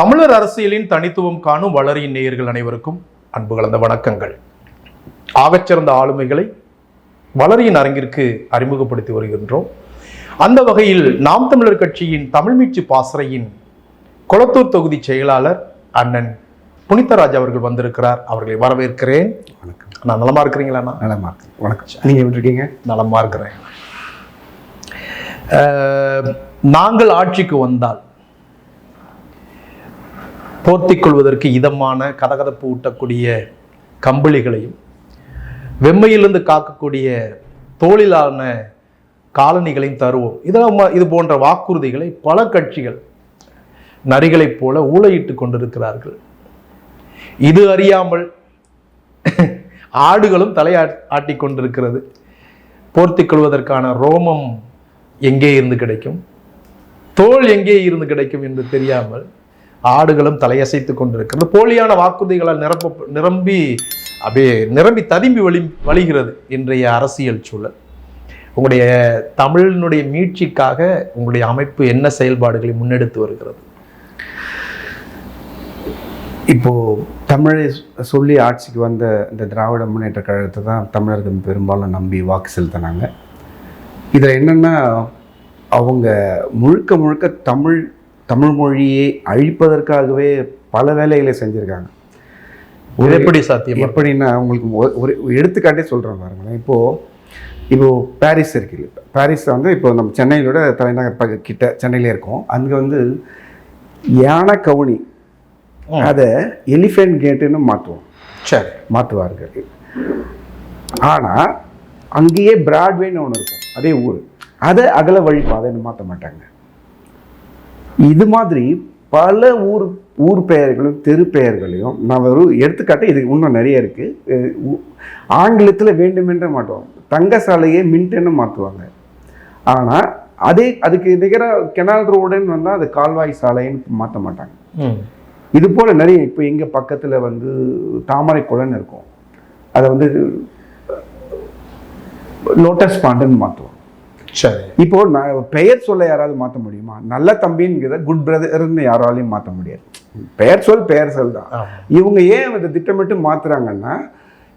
தமிழர் அரசியலின் தனித்துவம் காணும் வளரின் நேயர்கள் அனைவருக்கும் அன்பு கலந்த வணக்கங்கள். ஆகச்சிறந்த ஆளுமைகளை வளரியின் அரங்கிற்கு அறிமுகப்படுத்தி வருகின்றோம். அந்த வகையில் நாம் தமிழர் கட்சியின் தமிழ் மீட்சி பாசறையின் கொளத்தூர் தொகுதி செயலாளர் அண்ணன் புனிதராஜ் அவர்கள் வந்திருக்கிறார். அவர்களை வரவேற்கிறேன். வணக்கம். நான் நலமா இருக்கிறீங்களா? நலமா இருக்கு. வணக்கம். நீங்க எப்படி இருக்கீங்க? நலமா இருக்கிறேன். நாங்கள் ஆட்சிக்கு வந்தால் போர்த்திக் கொள்வதற்கு இதமான கதகதப்பு ஊட்டக்கூடிய கம்பளிகளையும் வெம்மையிலிருந்து காக்கக்கூடிய தோளிலான காலணிகளையும் தருவோம். இது போன்ற வாக்குறுதிகளை பல கட்சிகள் நரிகளைப் போல ஊளையிட்டு கொண்டிருக்கிறார்கள். இது அறியாமல் ஆடுகளும் தலையாட்டி கொண்டிருக்கிறது. போர்த்திக் கொள்வதற்கான ரோமம் எங்கே இருந்து கிடைக்கும், தோல் எங்கே இருந்து கிடைக்கும் என்று தெரியாமல் ஆடுகளும் தலையசைத்து கொண்டிருக்கிறது. போலியான வாக்குறுதிகளால் நிரம்பி ததும்பி வழிகிறது இன்றைய அரசியல் சூழல். உங்களுடைய தமிழினுடைய மீட்சிக்காக உங்களுடைய அமைப்பு என்ன செயல்பாடுகளை முன்னெடுத்து வருகிறது? இப்போ தமிழை சொல்லி ஆட்சிக்கு வந்த இந்த திராவிட முன்னேற்ற கழகத்தை தான் தமிழர்கள் பெரும்பாலும் நம்பி வாக்கு செலுத்தினாங்க. இதில் என்னென்னா, அவங்க முழுக்க தமிழ் மொழியை அழிப்பதற்காகவே பல வேலைகளை செஞ்சுருக்காங்க. எப்படி சாத்தியம்? எப்படின்னா, உங்களுக்கு ஒரு எடுத்துக்காட்டே சொல்கிறேன் பாருங்களேன். இப்போது பாரிஸ் இருக்குது. பாரிஸ் வந்து இப்போ நம்ம சென்னையோட தலைநகர் கிட்ட சென்னையிலே இருக்கோம். அங்கே வந்து யானை கவுனி அதை எலிஃபென்ட் கேட்டுன்னு மாற்றுவார்கள். ஆனால் அங்கேயே பிராட்வேன்னு ஒன்று இருக்கும், அதே ஊர், அதை அகல வழி பாதைன்னு மாற்ற மாட்டாங்க. இது மாதிரி பல ஊர் பெயர்களும் தெரு பெயர்களையும் நான் ஒரு எடுத்துக்காட்டு, இது இன்னும் நிறைய இருக்குது. ஆங்கிலத்தில் வேண்டுமென்றே மாற்றுவாங்க. தங்கசாலையை மின்ட்டுன்னு மாற்றுவாங்க. ஆனால் அதுக்கு நிகராக கெனால் ரோடுன்னு வந்தால் அது கால்வாய் சாலைன்னு மாற்ற மாட்டாங்க. இது போல் நிறைய. இப்போ எங்கள் பக்கத்தில் வந்து தாமரை குளம்னு இருக்கும், அதை வந்து லோட்டஸ் பாண்டுன்னு மாற்றுவோம். சரி. இப்போ நான் பெயர் சொல்ல யாராவது மாற்ற முடியுமா? நல்ல தம்பிங்கிறத குட் பிரதர்ன்னு யாராலையும் மாற்ற முடியாது. பெயர் சொல் தான். இவங்க ஏன் அதை திட்டமிட்டு மாற்றுறாங்கன்னா,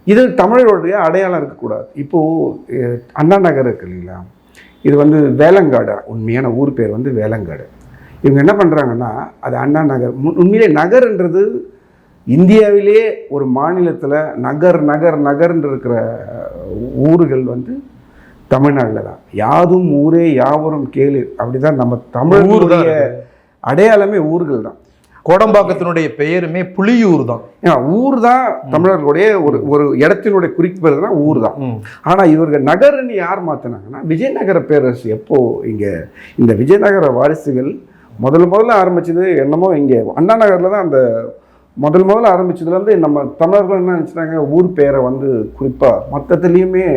இது தமிழருடைய அடையாளம் இருக்கக்கூடாது. இப்போது அண்ணா நகர் இருக்கு இல்லைங்களா, இது வந்து வேலங்காடு, உண்மையான ஊர் பேர் வந்து வேலங்காடு. இவங்க என்ன பண்ணுறாங்கன்னா, அது அண்ணா நகர். உண்மையிலே நகர்ன்றது இந்தியாவிலேயே ஒரு மாநிலத்தில் நகர்ன்னு இருக்கிற ஊர்கள் வந்து தமிழ்நாட்டில் தான். யாதும் ஊரே யாவரும் கேளு, அப்படிதான் நம்ம தமிழ் அடையாளமே ஊர்கள் தான். கோடம்பாக்கத்தினுடைய பெயருமே புலியூர் தான். ஊர் தான் தமிழர்களுடைய ஒரு இடத்தினுடைய குறிப்பிடுறது தான் ஊர் தான். ஆனால் இவர்கள் நகர்ன்னு யார் மாற்றினாங்கன்னா, விஜயநகர பேரரசு. எப்போ இங்கே இந்த விஜயநகர வாரிசுகள் முதல்ல ஆரம்பிச்சது என்னமோ இங்கே அண்ணா நகரில் தான். அந்த முதல்ல ஆரம்பிச்சதுலேருந்து நம்ம தமிழர்கள் என்ன நினச்சிட்டாங்க, ஊர் பேரை வந்து குறிப்பாக மொத்தத்துலேயுமே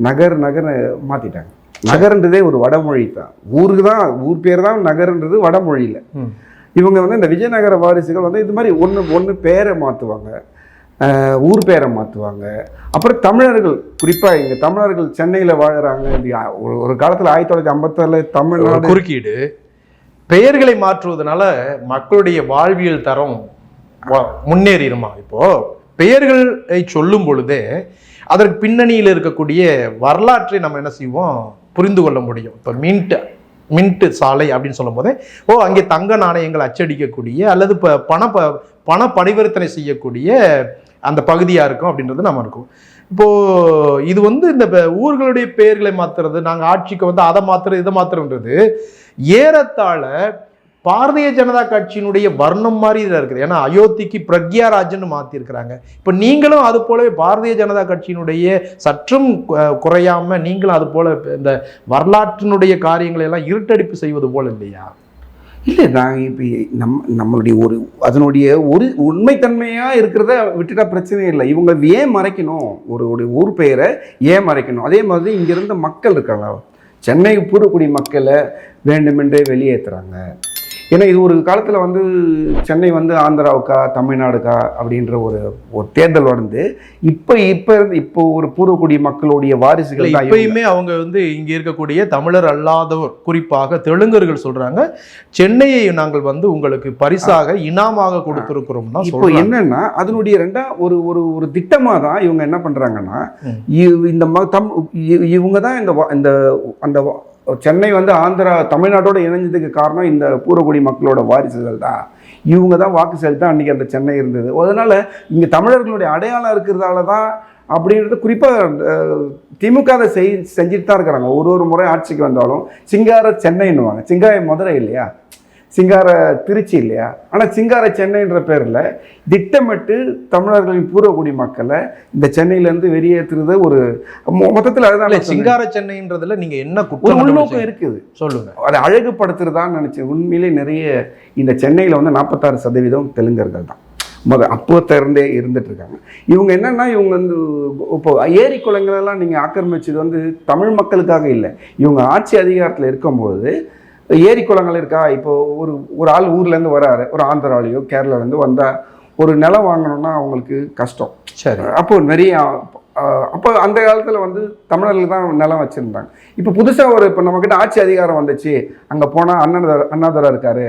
நகர் மாற்றிட்டாங்க. நகர்ன்றதே ஒரு வடமொழி தான். ஊருக்கு தான் ஊர் பேர் தான் நகர்ன்றது வடமொழியில். இவங்க வந்து இந்த விஜயநகர வாரிசுகள் வந்து இது மாதிரி ஒன்று பேரை மாற்றுவாங்க, ஊர் பேரை மாற்றுவாங்க. அப்புறம் தமிழர்கள், குறிப்பாக இங்கே தமிழர்கள் சென்னையில் வாழ்கிறாங்க. ஒரு காலத்தில் 1956 தமிழ்நாடு குறுக்கீடு பெயர்களை மாற்றுவதனால மக்களுடைய வாழ்வியல் தரம் முன்னேறிடுமா? இப்போ பெயர்களை சொல்லும் பொழுதே அதற்கு பின்னணியில் இருக்கக்கூடிய வரலாற்றை நம்ம என்ன செய்வோம், புரிந்து கொள்ள முடியும். இப்போ மின்ட் சாலை அப்படின்னு சொல்லும் போதே அங்கே தங்க நாணயங்கள் அச்சடிக்கக்கூடிய அல்லது பண பரிவர்த்தனை செய்யக்கூடிய அந்த பகுதியாக இருக்கும் அப்படின்றது நம்ம இருக்கும். இப்போது இது வந்து இந்த ஊர்களுடைய பெயர்களை மாற்றுறது, நாங்கள் ஆட்சிக்கு வந்து அதை மாற்றுறது இதை மாற்றுறன்றது ஏறத்தாழ பாரதிய ஜனதா கட்சியினுடைய வர்ணம் மாதிரி இதில் இருக்குது. ஏன்னா அயோத்திக்கு பிரக்யா ராஜ்னு மாற்றிருக்கிறாங்க. இப்போ நீங்களும் அது போலவே பாரதிய ஜனதா கட்சியினுடைய சற்றும் குறையாம நீங்களும் அது போல இந்த வரலாற்றினுடைய காரியங்களை எல்லாம் இருட்டடிப்பு செய்வது போல இல்லையா? இல்லை, நாங்கள் இப்போ நம்மளுடைய அதனுடைய ஒரு உண்மைத்தன்மையாக இருக்கிறத விட்டுட்டா பிரச்சனை இல்லை. இவங்க ஏன் மறைக்கணும், ஒரு ஊர் பெயரை ஏன் மறைக்கணும்? அதே மாதிரி இங்கே இருந்த மக்கள் இருக்காங்க, சென்னை பூர்வக்குடி மக்களை வேண்டுமென்றே வெளியேற்றுறாங்க. ஏன்னா இது ஒரு காலத்தில் வந்து சென்னை வந்து ஆந்திராவுக்கா தமிழ்நாடுக்கா அப்படின்ற ஒரு ஒரு தேர்தல் வந்து இப்போ ஒரு பூர்வக்குடி மக்களுடைய வாரிசுகள் தான் இப்பயுமே அவங்க வந்து இங்க இருக்கக்கூடிய தமிழர் அல்லாதவர், குறிப்பாக தெலுங்கர்கள் சொல்றாங்க, சென்னையை நாங்கள் வந்து உங்களுக்கு பரிசாக இனாமாக கொடுத்திருக்கிறோம்னா. இப்போ என்னன்னா அதனுடைய ஒரு ஒரு ஒரு திட்டமா தான் இவங்க என்ன பண்றாங்கன்னா, இவங்க தான் இந்த அந்த சென்னை வந்து ஆந்திரா தமிழ்நாட்டோட இணைஞ்சதுக்கு காரணம் இந்த பூர்வக்குடி மக்களோட வாரிசுகள் தான். இவங்க தான் வாக்கு செலுத்த அன்றைக்கி அந்த சென்னை இருந்தது. அதனால் இங்கே தமிழர்களுடைய அடையாளம் இருக்கிறதால தான் அப்படின்றது குறிப்பாக திமுக அதை செஞ்சுட்டு தான் இருக்கிறாங்க. ஒரு முறை ஆட்சிக்கு வந்தாலும் சிங்கார சென்னைன்னுவாங்க. சிங்கார மதுரை இல்லையா, சிங்கார திருச்சி இல்லையா, ஆனால் சிங்கார சென்னைன்ற பேரில் திட்டமிட்டு தமிழர்களின் பூர்வக்குடி மக்களை இந்த சென்னையிலேருந்து வெளியேற்றுறது ஒரு மொத்தத்தில் அதுதான். சிங்கார சென்னைன்றதுல நீங்கள் என்ன ஒரு உள்நோக்கம் இருக்குது சொல்லுங்க. அதை அழகுபடுத்துறதான்னு நினச்சேன். உண்மையிலே நிறைய இந்த சென்னையில் வந்து 46% தெலுங்கர்கள் தான் அப்போத்திருந்தே இருந்துட்டு இருக்காங்க. இவங்க என்னன்னா, இவங்க வந்து இப்போ ஏரி குளங்களெல்லாம் நீங்கள் ஆக்கிரமிச்சது வந்து தமிழ் மக்களுக்காக இல்லை. இவங்க ஆட்சி அதிகாரத்தில் இருக்கும்போது ஏரி குளங்கள் இருக்கா, இப்போ ஒரு ஆள் ஊர்லேருந்து வராரு, ஒரு ஆந்திராலேயோ கேரளாலேருந்து வந்தால் ஒரு நிலம் வாங்கணும்னா அவங்களுக்கு கஷ்டம். சரி, அப்போ நிறைய அப்போ அந்த காலத்தில் வந்து தமிழர்கள் தான் நிலம் வச்சுருந்தாங்க. இப்போ புதுசாக இப்போ நம்மக்கிட்ட ஆட்சி அதிகாரம் வந்துச்சு, அங்கே போனால் அண்ணாதுரை இருக்காரு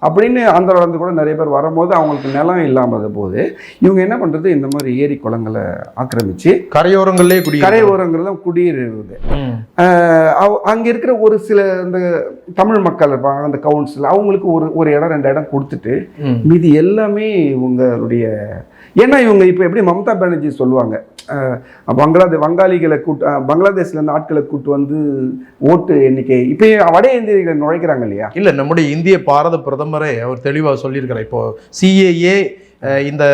அப்படின்னு ஆந்திராவிலேருந்து கூட நிறைய பேர் வரும்போது அவங்களுக்கு நிலம் இல்லாமல் போது இவங்க என்ன பண்ணுறது, இந்த மாதிரி ஏரி குளங்களை ஆக்கிரமித்து கரையோரங்கள்லாம் குடியிருது. அங்கே இருக்கிற ஒரு சில இந்த தமிழ் மக்கள் இருப்பாங்க, அந்த கவுன்சில் அவங்களுக்கு ஒரு இடம் 2 இடம் கொடுத்துட்டு மீதி எல்லாமே இவங்களுடைய. ஏன்னா இவங்க இப்போ எப்படி மம்தா பானர்ஜி சொல்லுவாங்க, வங்காளிகளை பங்களாதேஷ்லேருந்து ஆட்களை கூட்டு வந்து ஓட்டு எண்ணிக்கை இப்போ வட இந்தியர்கள் நுழைக்கிறாங்க இல்லையா. இல்லை, நம்முடைய இந்திய பாரத பிரதமரே அவர் தெளிவாக சொல்லியிருக்கிறார். இப்போ சிஏஏ இந்த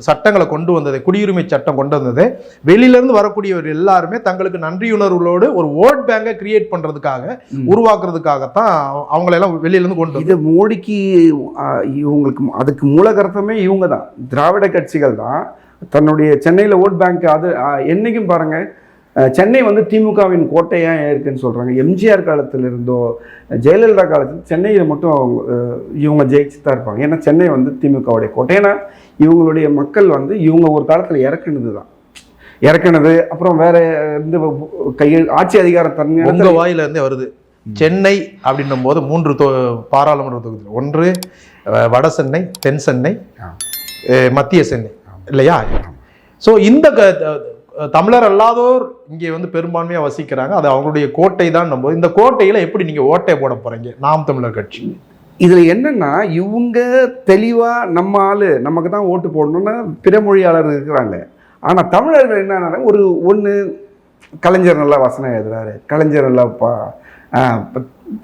சட்டங்களை கொண்டு வந்தது, குடியுரிமை சட்டம் கொண்டு வந்தது, வெளியிலேருந்து வரக்கூடியவர் எல்லாருமே தங்களுக்கு நன்றியுணர்வுகளோடு ஒரு ஓட் பேங்கை கிரியேட் பண்ணுறதுக்காக உருவாக்குறதுக்காகத்தான் அவங்களெல்லாம் வெளியிலேருந்து கொண்டு. இது மோடிக்கு இவங்களுக்கு அதுக்கு மூலகர்த்தமே இவங்க தான், திராவிட கட்சிகள் தான் தன்னுடைய சென்னையில் ஓட் பேங்க். அது என்றைக்கும் பாருங்கள், சென்னை வந்து திமுகவின் கோட்டையாக இருக்குன்னு சொல்கிறாங்க. எம்ஜிஆர் காலத்தில் இருந்தோ ஜெயலலிதா காலத்தில் சென்னையில் மட்டும் இவங்க ஜெயிச்சு தான் இருப்பாங்க. ஏன்னா சென்னை வந்து திமுகவுடைய கோட்டை. ஏன்னா இவங்களுடைய மக்கள் வந்து இவங்க ஒரு காலத்தில் இறக்குனது அப்புறம் வேற இருந்து கையில் ஆட்சி அதிகாரம் தன்மை வாயிலிருந்தே வருது. சென்னை அப்படின்னும் போது 3 பாராளுமன்ற தொகுதி, ஒன்று வட சென்னை, தென் சென்னை, மத்திய சென்னை இல்லையா. ஸோ இந்த தமிழர் அல்லாதோர் இங்கே வந்து பெரும்பான்மையாக வசிக்கிறாங்க. அது அவங்களுடைய கோட்டை தான். நம்ம இந்த கோட்டையில் எப்படி நீங்கள் ஓட்டை போட போகிறீங்க நாம் தமிழர் கட்சி? இதில் என்னென்னா, இவங்க தெளிவாக நம்ம ஆள் நமக்கு தான் ஓட்டு போடணும்னு பிற மொழியாளர் இருக்கிறாங்க. ஆனால் தமிழர்கள் என்னன்னா, ஒன்று கலைஞர் நல்லா வசனம் எழுதுறாரு, கலைஞர் நல்லா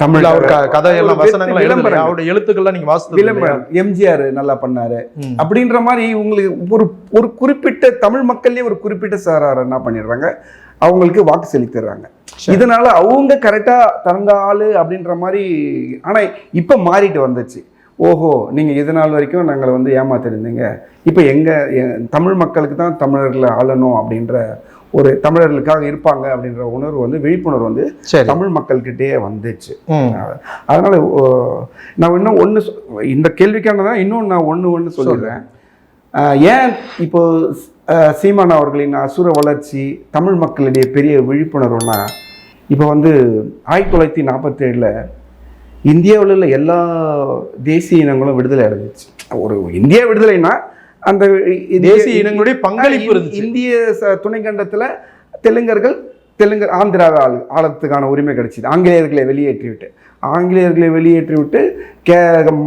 தமிழ் கதையெல்லாம் வசனங்கள் அவருடைய எழுத்துக்கள்லாம் நீங்க வாசித்து விளம்பரம், எம்ஜிஆர் நல்லா பண்ணாரு அப்படின்ற மாதிரி உங்களுக்கு ஒரு குறிப்பிட்ட தமிழ் மக்கள்லயே ஒரு குறிப்பிட்ட சாரார் என்ன பண்ணிடுறாங்க, அவங்களுக்கு வாக்கு செலுத்திடுறாங்க. இதனால அவங்க கரெக்டா தங்க ஆளு அப்படின்ற மாதிரி. ஆனா இப்ப மாறிட்டு வந்துச்சு. ஓஹோ, நீங்க இது நாள் வரைக்கும் நாங்களை வந்து ஏமாத்திருந்தீங்க, இப்ப தமிழ் மக்களுக்கு தான் தமிழர்களை ஆளணும் அப்படின்ற ஒரு தமிழர்களுக்காக இருப்பாங்க அப்படின்ற உணர்வு வந்து விழிப்புணர்வு வந்து தமிழ் மக்கள்கிட்டயே வந்துச்சு. அதனால நான் இன்னும் ஒன்று இந்த கேள்விக்கானதான் இன்னொன்று நான் ஒன்று சொல்லிடுறேன். ஏன் இப்போ சீமான் அவர்களின் அசுர வளர்ச்சி தமிழ் மக்களிடையே பெரிய விழிப்புணர்வுனா, இப்போ வந்து 1947 இந்தியாவில் உள்ள எல்லா தேசிய இனங்களும் விடுதலை அடைஞ்சிச்சு. ஒரு இந்தியா விடுதலைன்னா அந்த தேசிய இனங்களுடைய பங்களிப்பு இருந்துச்சு. இந்திய துணைக்கண்டத்தில் தெலுங்கர் ஆந்திராவை ஆளத்துக்கான உரிமை கிடைச்சிது. ஆங்கிலேயர்களை வெளியேற்றிவிட்டு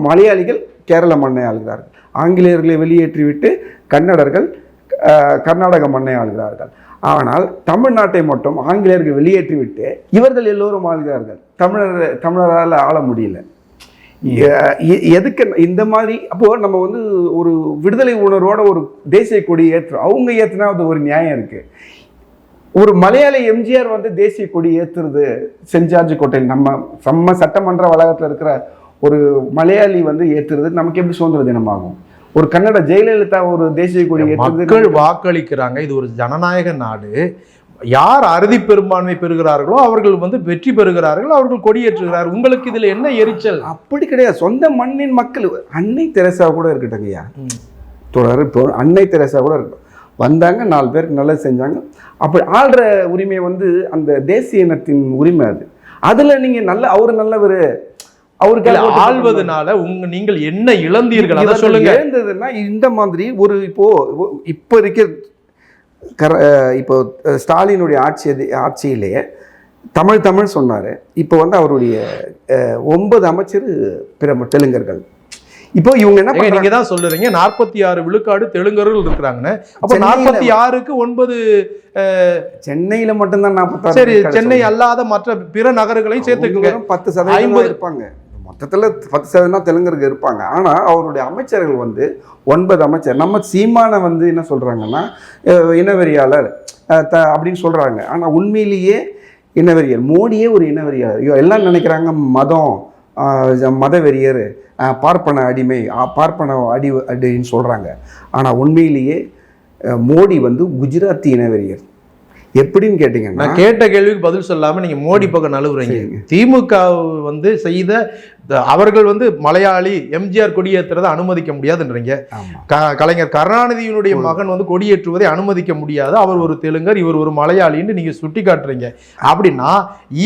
மலையாளிகள் கேரள மண்ணை ஆளுகிறார்கள். ஆங்கிலேயர்களை வெளியேற்றிவிட்டு கன்னடர்கள் கர்நாடக மண்ணை ஆளுகிறார்கள். ஆனால் தமிழ்நாட்டை மட்டும் ஆங்கிலேயர்கள் வெளியேற்றிவிட்டு இவர்கள் எல்லோரும் ஆளுகிறார்கள். தமிழரால் ஆள முடியல. எதுக்கு இந்த மாதிரி? அப்போது நம்ம வந்து ஒரு விடுதலை உணர்வோட ஒரு தேசிய கொடி ஏற்றுறோம். அவங்க ஏற்றுனா அது ஒரு நியாயம் இருக்குது. ஒரு மலையாளி எம்ஜிஆர் வந்து தேசிய கொடி ஏற்றுறது சென்ட் ஜார்ஜ் கோட்டையில் நம்ம சட்டமன்ற வளாகத்தில் இருக்கிற ஒரு மலையாளி வந்து ஏற்றுறது நமக்கு எப்படி சுதந்திர தினமாகும்? ஒரு கன்னட ஜெயலலிதா ஒரு தேசிய கொடி ஏற்றுறது. மக்கள் வாக்களிக்கிறாங்க. இது ஒரு ஜனநாயக நாடு. யார் அறுதி பெரும்பான்மை பெறுகிறார்களோ அவர்கள் வந்து வெற்றி பெறுகிறார்கள், அவர்கள் கொடியேற்றுகிறார்கள். உங்களுக்கு இதுல என்ன எரிச்சல்? அப்படி கிடையாது. சொந்த மண்ணின் மக்கள், அன்னை தெரசா கூட இருக்கட்டும் ஐயா, தொடர் இப்போ அன்னை தெரசா கூட இருக்கட்டும், வந்தாங்க 4 பேருக்கு நல்லது செஞ்சாங்க. அப்படி ஆள்ற உரிமை வந்து அந்த தேசிய இனத்தின் உரிமை. அதுல நீங்க அவரு நல்லவர், அவருக்கு ஆள்வதனால நீங்கள் என்ன இழந்தீர்கள் அதை சொல்லுங்க. இழந்ததுன்னா இந்த மாதிரி ஒரு இப்போ இருக்க இப்போ ஸ்டாலினுடைய ஆட்சியிலேயே தமிழ் சொன்னாரு. இப்போ வந்து அவருடைய 9 அமைச்சர் பிற தெலுங்கர்கள். இப்போ இவங்க என்ன பண்றாங்க? நீங்க தான் சொல்றீங்க 46 விழுக்காடு தெலுங்கர்கள் இருக்கிறாங்க. அப்ப 46க்கு 9 சென்னையில மட்டும்தான் 46. சரி, சென்னை அல்லாத மற்ற பிற நகரங்களையும் சேர்த்துக்குங்க. 10% இருப்பாங்க. மொத்தத்தில் 10% தெலுங்கர்கள் இருப்பாங்க. ஆனால் அவருடைய அமைச்சர்கள் வந்து 9 அமைச்சர். நம்ம சீமான வந்து என்ன சொல்கிறாங்கன்னா இனவெறியாளர் அப்படின்னு சொல்கிறாங்க. ஆனால் உண்மையிலேயே இனவெறியர். மோடியே ஒரு இனவெறியாளர். எல்லாம் நினைக்கிறாங்க மதவெறியர், பார்ப்பன அடிமை, பார்ப்பன அடின்னு சொல்கிறாங்க. ஆனால் உண்மையிலேயே மோடி வந்து குஜராத்தி இனவெறியர். எப்படின்னு கேட்டீங்கன்னா, நான் கேட்ட கேள்விக்கு பதில் சொல்லாம நீங்க மோடி பக்கம் நழுவுறீங்க. திமுக வந்து செய்த அவர்கள் வந்து மலையாளி எம்ஜிஆர் கொடியேற்றுறதை அனுமதிக்க முடியாதுன்றீங்க. கலைஞர் கருணாநிதியினுடைய மகன் வந்து கொடியேற்றுவதை அனுமதிக்க முடியாது, அவர் ஒரு தெலுங்கர், இவர் ஒரு மலையாளின்னு நீங்க சுட்டி காட்டுறீங்க. அப்படின்னா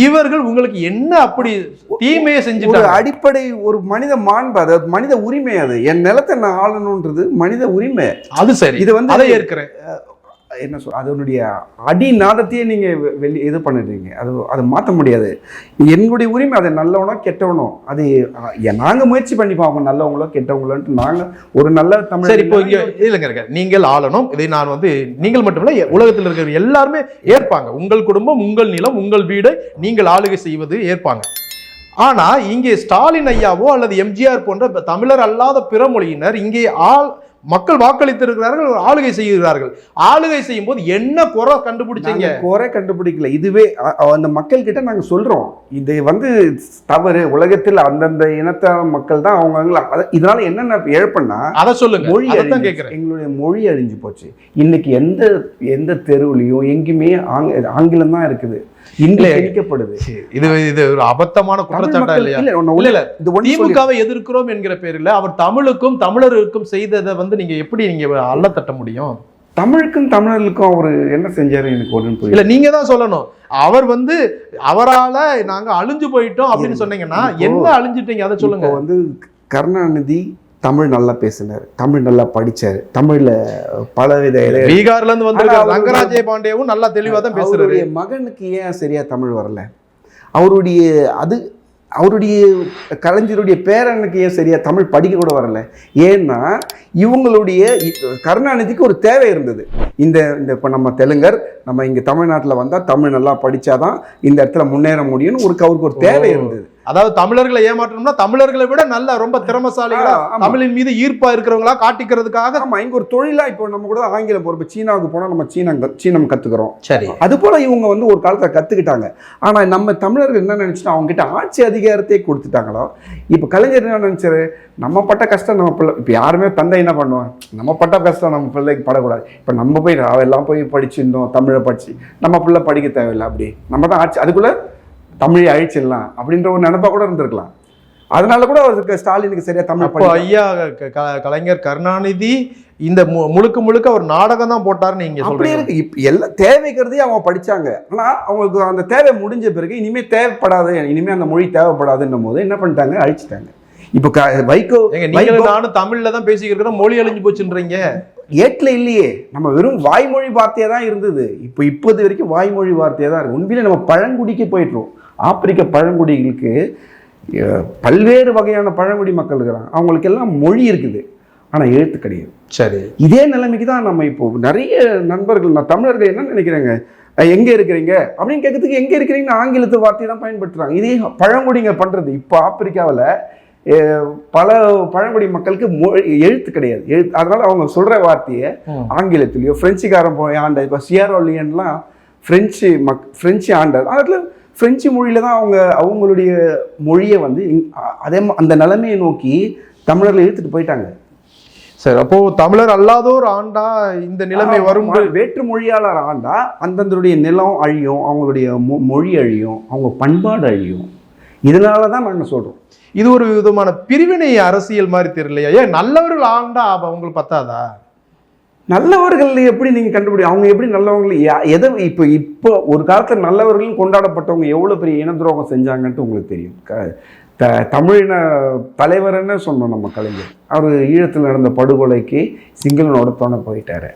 இவர்கள் உங்களுக்கு என்ன அப்படி தீமையை செஞ்சு? அடிப்படை ஒரு மனித மாண்பு, அதாவது மனித உரிமை. அது என் நிலத்தை நான் ஆளணுன்றது மனித உரிமை. அது சரி, இது வந்து அதை ஏற்கிறேன். என்ன அதனுடைய அடிநாதத்தையே நீங்கள் இது பண்ணிடுறீங்க. அதை மாற்ற முடியாது. என்னுடைய உரிமை. அதை நல்லவனோ கெட்டவனோ அது நாங்கள் முயற்சி பண்ணி பார்ப்போம், நல்லவங்களோ கெட்டவங்களோன்ட்டு. நாங்கள் ஒரு நல்ல தமிழ். சரி, இப்போ இங்கே இல்லைங்க, நீங்கள் ஆளணும். இதை நான் வந்து நீங்கள் மட்டுமில்லை, உலகத்தில் இருக்கிற எல்லாருமே ஏற்பாங்க. உங்கள் குடும்பம், உங்கள் நிலம், உங்கள் வீடு, நீங்கள் ஆளுகை செய்வது ஏற்பாங்க. ஆனா இங்கே ஸ்டாலின் ஐயாவோ அல்லது எம்ஜிஆர் போன்ற தமிழர் அல்லாத பிற மொழியினர் இங்கே மக்கள் வாக்களித்திருக்கிறார்கள், ஆளுகை செய்கிறார்கள். ஆளுகை செய்யும் போது என்ன குறை கண்டுபிடிச்சீங்க? குறை கண்டுபிடிக்கல. இதுவே அந்த மக்கள் கிட்ட நாங்க சொல்றோம், இது வந்து தவறு. உலகத்தில் அந்தந்த இனத்தான மக்கள் தான் அவங்க. இதனால என்னென்ன இழப்புன்னா அதை சொல்லுங்க. மொழி கேட்கிறேன். எங்களுடைய மொழி அழிஞ்சு போச்சு. இன்னைக்கு எந்த தெருவுலையும் எங்கேயுமே ஆங்கிலம் தான் இருக்குது. இது ஒரு அபத்தமான குற்றச்சாட்டா இல்லையா? திமுகவை எதிர்க்கிறோம் என்கிற பேரில் அவர் தமிழுக்கும் தமிழருக்கும் செய்ததை வந்து நீங்க எப்படி அள்ள தட்ட முடியும்? தமிழுக்கும் தமிழர்களுக்கும் அவர் என்ன செஞ்சாரு எனக்கு ஒன்றும் புரியல. இல்ல, நீங்க தான் சொல்லணும். அவர் வந்து அவரால நாங்க அழிஞ்சு போயிட்டோம் அப்படின்னு சொன்னீங்கன்னா என்ன அழிஞ்சிட்டீங்க அதை சொல்லுங்க. வந்து கருணாநிதி தமிழ் நல்லா பேசினார், தமிழ் நல்லா படிச்சாரு, தமிழ்ல பலவித பீகார்ல இருந்து வந்து ரங்கராஜே பாண்டேவும் நல்லா தெளிவா தான் பேசுறாரு. மகனுக்கு ஏன் சரியா தமிழ் வரல? அவருடைய கலைஞருடைய பேரனுக்கு ஏன் சரியா தமிழ் படிக்க கூட வரல? ஏன்னா இவங்களுடைய கருணாநிதிக்கு ஒரு தேவை இருந்தது. இந்த இப்போ நம்ம தெலுங்கர், நம்ம இங்கே தமிழ்நாட்டில் வந்தால் தமிழ் நல்லா படித்தாதான் இந்த இடத்துல முன்னேற முடியும்னு அவருக்கு ஒரு தேவை இருந்தது. அதாவது தமிழர்களை ஏமாற்றணும்னா தமிழர்களை விட நல்ல ரொம்ப திறமசாலிகளா, தமிழின் மீது ஈர்ப்பா இருக்கிறவங்களா காட்டிக்கிறதுக்காக நம்ம இங்க ஒரு தொழிலா. இப்போ நம்ம கூட ஆங்கிலம் போறோம், சீனாவுக்கு போனா நம்ம சீனம் கத்துக்கிறோம். சரி, அது போல இவங்க வந்து ஒரு காலத்துல கத்துக்கிட்டாங்க. ஆனா நம்ம தமிழர்கள் என்ன நினைச்சிட்டோம், அவங்க கிட்ட ஆட்சி அதிகாரத்தை கொடுத்துட்டாங்களோ. இப்ப கலைஞர் என்ன நினைச்சாரு, நம்ம பட்ட கஷ்டம் நம்ம பிள்ளை. இப்ப யாருமே தந்தை என்ன பண்ணுவாங்க, நம்ம பட்ட கஷ்டம் நம்ம பிள்ளைக்கு படக்கூடாது. இப்ப நம்ம போய் எல்லாம் போய் படிச்சிருந்தோம், தமிழை படிச்சு நம்ம பிள்ளை படிக்க தேவையில்லை, அப்படி நம்ம தான் ஆட்சி, அதுக்குள்ள தமிழை அழிச்சிடலாம் அப்படின்ற ஒரு நினைப்பா கூட இருந்திருக்கலாம். அதனால கூட அவருக்கு ஸ்டாலினுக்கு சரியா தமிழ். ஐயா கலைஞர் கருணாநிதி இந்த முழுக்க ஒரு நாடகம் தான் போட்டாருன்னு நீங்க சொல்றீங்க. இப்ப எல்லாம் தேவைக்கிறதே அவங்க படிச்சாங்க. ஆனா அவங்களுக்கு அந்த தேவை முடிஞ்ச பிறகு இனிமே தேவைப்படாது, இனிமே அந்த மொழி தேவைப்படாதுன்னும் போது என்ன பண்ணிட்டாங்க, அழிச்சிட்டாங்க. இப்ப வைகோ நானும் தமிழ்ல தான் பேசிக்கிறோம், மொழி அழிஞ்சு போச்சுன்றீங்க. ஏட்ல இல்லையே, நம்ம வெறும் வாய்மொழி வார்த்தையா தான் இருந்தது. இப்போது வரைக்கும் வாய்மொழி வார்த்தையா தான் இருக்கு. உண்மையிலே நம்ம பழங்குடிக்கு போயிட்டுரும். ஆப்பிரிக்க பழங்குடிகளுக்கு பல்வேறு வகையான பழங்குடி மக்கள் இருக்கிறாங்க, அவங்களுக்கு எல்லாம் மொழி இருக்குது, ஆனா எழுத்து கிடையாது. சரி, இதே நிலைமைக்கு தான் நம்ம இப்போ நிறைய நண்பர்கள், நான் தமிழர்கள் என்ன நினைக்கிறாங்க, எங்க இருக்கிறீங்க அப்படின்னு கேட்கறதுக்கு எங்க இருக்கிறீங்கன்னு ஆங்கிலத்து வார்த்தையை தான் பயன்படுத்துறாங்க. இதே பழங்குடிங்க பண்றது. இப்போ ஆப்பிரிக்காவில் பல பழங்குடி மக்களுக்கு எழுத்து கிடையாது. அதனால அவங்க சொல்ற வார்த்தையை ஆங்கிலத்திலயோ, பிரெஞ்சுக்காரன் ஆண்ட இப்போ சியரோலியன்லாம் பிரெஞ்சு ஆண்டர், அதில் பிரெஞ்சு மொழியில தான் அவங்களுடைய மொழியை வந்து அதே அந்த நிலைமையை நோக்கி தமிழர்கள் இழுத்துட்டு போயிட்டாங்க. சரி, அப்போ தமிழர் அல்லாதோர் ஆண்டா இந்த நிலைமை வரும். வேற்று மொழியாளர் ஆண்டா அந்தந்தருடைய நிலம் அழியும், அவங்களுடைய மொழி அழியும், அவங்க பண்பாடு அழியும். இதனால தான் நாங்கள் சொல்கிறோம். இது ஒரு விதமான பிரிவினை அரசியல் மாதிரி தெரியலையா? ஏன் நல்லவர்கள் ஆண்டா அவங்களுக்கு பத்தாதா? நல்லவர்கள் எப்படி நீங்கள் கண்டுபிடி, அவங்க எப்படி நல்லவர்கள் எதை இப்போ ஒரு காலத்தில் நல்லவர்களும் கொண்டாடப்பட்டவங்க எவ்வளோ பெரிய இன துரோகம் செஞ்சாங்கன்ட்டு உங்களுக்கு தெரியும். தமிழின தலைவர்னு சொன்னோம் நம்ம கலைஞர். அவர் ஈழத்தில் நடந்த படுகொலைக்கு சிங்களனோட துணை போயிட்டாரு.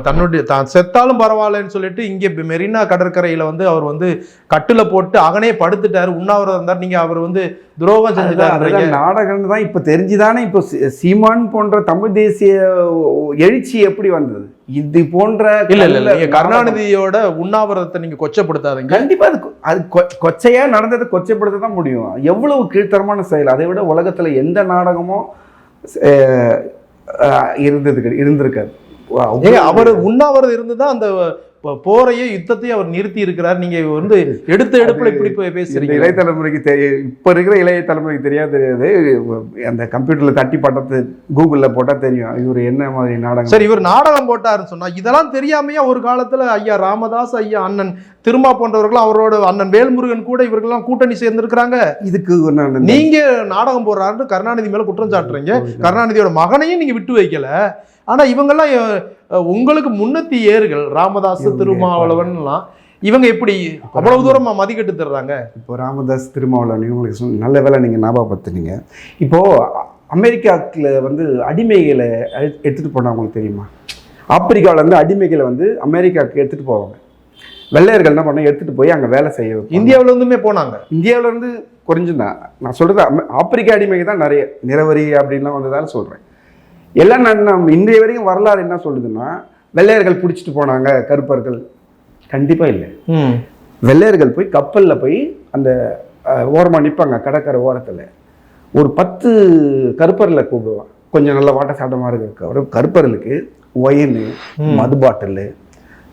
தன்னுடைய தான் செத்தாலும் பரவாயில்லன்னு சொல்லிட்டு இங்கே மெரினா கடற்கரையில வந்து அவர் வந்து கட்டுல போட்டு அகனே படுத்துட்டாரு, உண்ணாவிரதம் இருந்தார். நீங்க அவர் வந்து துரோகம் செஞ்சுட்டாரு. நாடகம் தான் இப்ப தெரிஞ்சுதானே. இப்போ சீமான் போன்ற தமிழ் தேசிய எழுச்சி எப்படி வந்தது? இது போன்ற இல்ல கருணாநிதியோட உண்ணாவிரதத்தை நீங்க கொச்சப்படுத்தாதீங்க. கண்டிப்பா அது கொச்சையா நடந்ததை கொச்சைப்படுத்த தான் முடியும். எவ்வளவு கீழ்த்தரமான செயல்! அதை விட உலகத்துல எந்த நாடகமும் இருந்திருக்காது. அவர் உண்ணாவிரதம் இருந்துதான் அந்த போரையும் யுத்தத்தையும் அவர் நிறுத்தி இருக்கிறார். நீங்க வந்து எடுத்த எடுப்புல இப்படி பேசுறீங்க. இளைய தலைமுறைக்கு இப்ப இருக்கிற இளைய தலைமுறைக்கு தெரியாது. அந்த கம்ப்யூட்டர்ல தட்டி பட்டத்தை கூகுள்ல போட்டா தெரியும் இவர் என்ன மாதிரி நாடகம். சரி, இவர் நாடகம் போட்டாருன்னு சொன்னா இதெல்லாம் தெரியாமையா ஒரு காலத்துல ஐயா ராமதாஸ், ஐயா அண்ணன் திருமா போன்றவர்கள், அவரோட அண்ணன் வேல்முருகன் கூட இவர்கள்லாம் கூட்டணி சேர்ந்திருக்கிறாங்க. இதுக்கு நீங்க நாடகம் போடுறாருன்னு கருணாநிதி மேல குற்றம் சாட்டுறீங்க. கருணாநிதியோட மகனையும் நீங்க விட்டு வைக்கல. ஆனா இவங்கெல்லாம் உங்களுக்கு முன்னத்தி ஏறுகள், ராமதாஸ், திருமாவளவன்லாம், இவங்க எப்படி அவ்வளவு தூரமா மதிக்கட்டு தர்றாங்க? இப்போ ராமதாஸ், திருமாவளவன் உங்களுக்கு நல்ல வேலை நீங்க ஞாபகப்படுத்துனீங்க. இப்போ அமெரிக்காவுக்குள்ள வந்து அடிமைகளை எடுத்துட்டு போனவங்களுக்கு தெரியுமா? ஆப்பிரிக்காவில் இருந்து அடிமைகளை வந்து அமெரிக்காவுக்கு எடுத்துட்டு போவாங்க. வெள்ளையர்கள் என்ன பண்ண எடுத்துட்டு போய் அங்கே வேலை செய்ய. இந்தியாவில இருந்துமே போனாங்க. இந்தியாவில இருந்து குறைஞ்சுதான் நான் சொல்றது. ஆப்பிரிக்கா அடிமைக்கு தான் நிறைய நிறவரி அப்படின்லாம் வந்ததால சொல்றேன். எல்லாம் நம்ம இன்றைய வரைக்கும் வரலாறு என்ன சொல்லுதுன்னா, வெள்ளையர்கள் பிடிச்சிட்டு போனாங்க கருப்பர்கள். கண்டிப்பா இல்லை. வெள்ளையர்கள் போய் கப்பல்ல போய் அந்த ஓரமா நிற்பாங்க கடற்கரை ஓரத்துல. ஒரு 10 கருப்பர்களை கூப்பிடுவான். கொஞ்சம் நல்ல வாட்ட சாட்டமா இருக்கு ஒரு கருப்பர்களுக்கு ஒயின், மது பாட்டில்,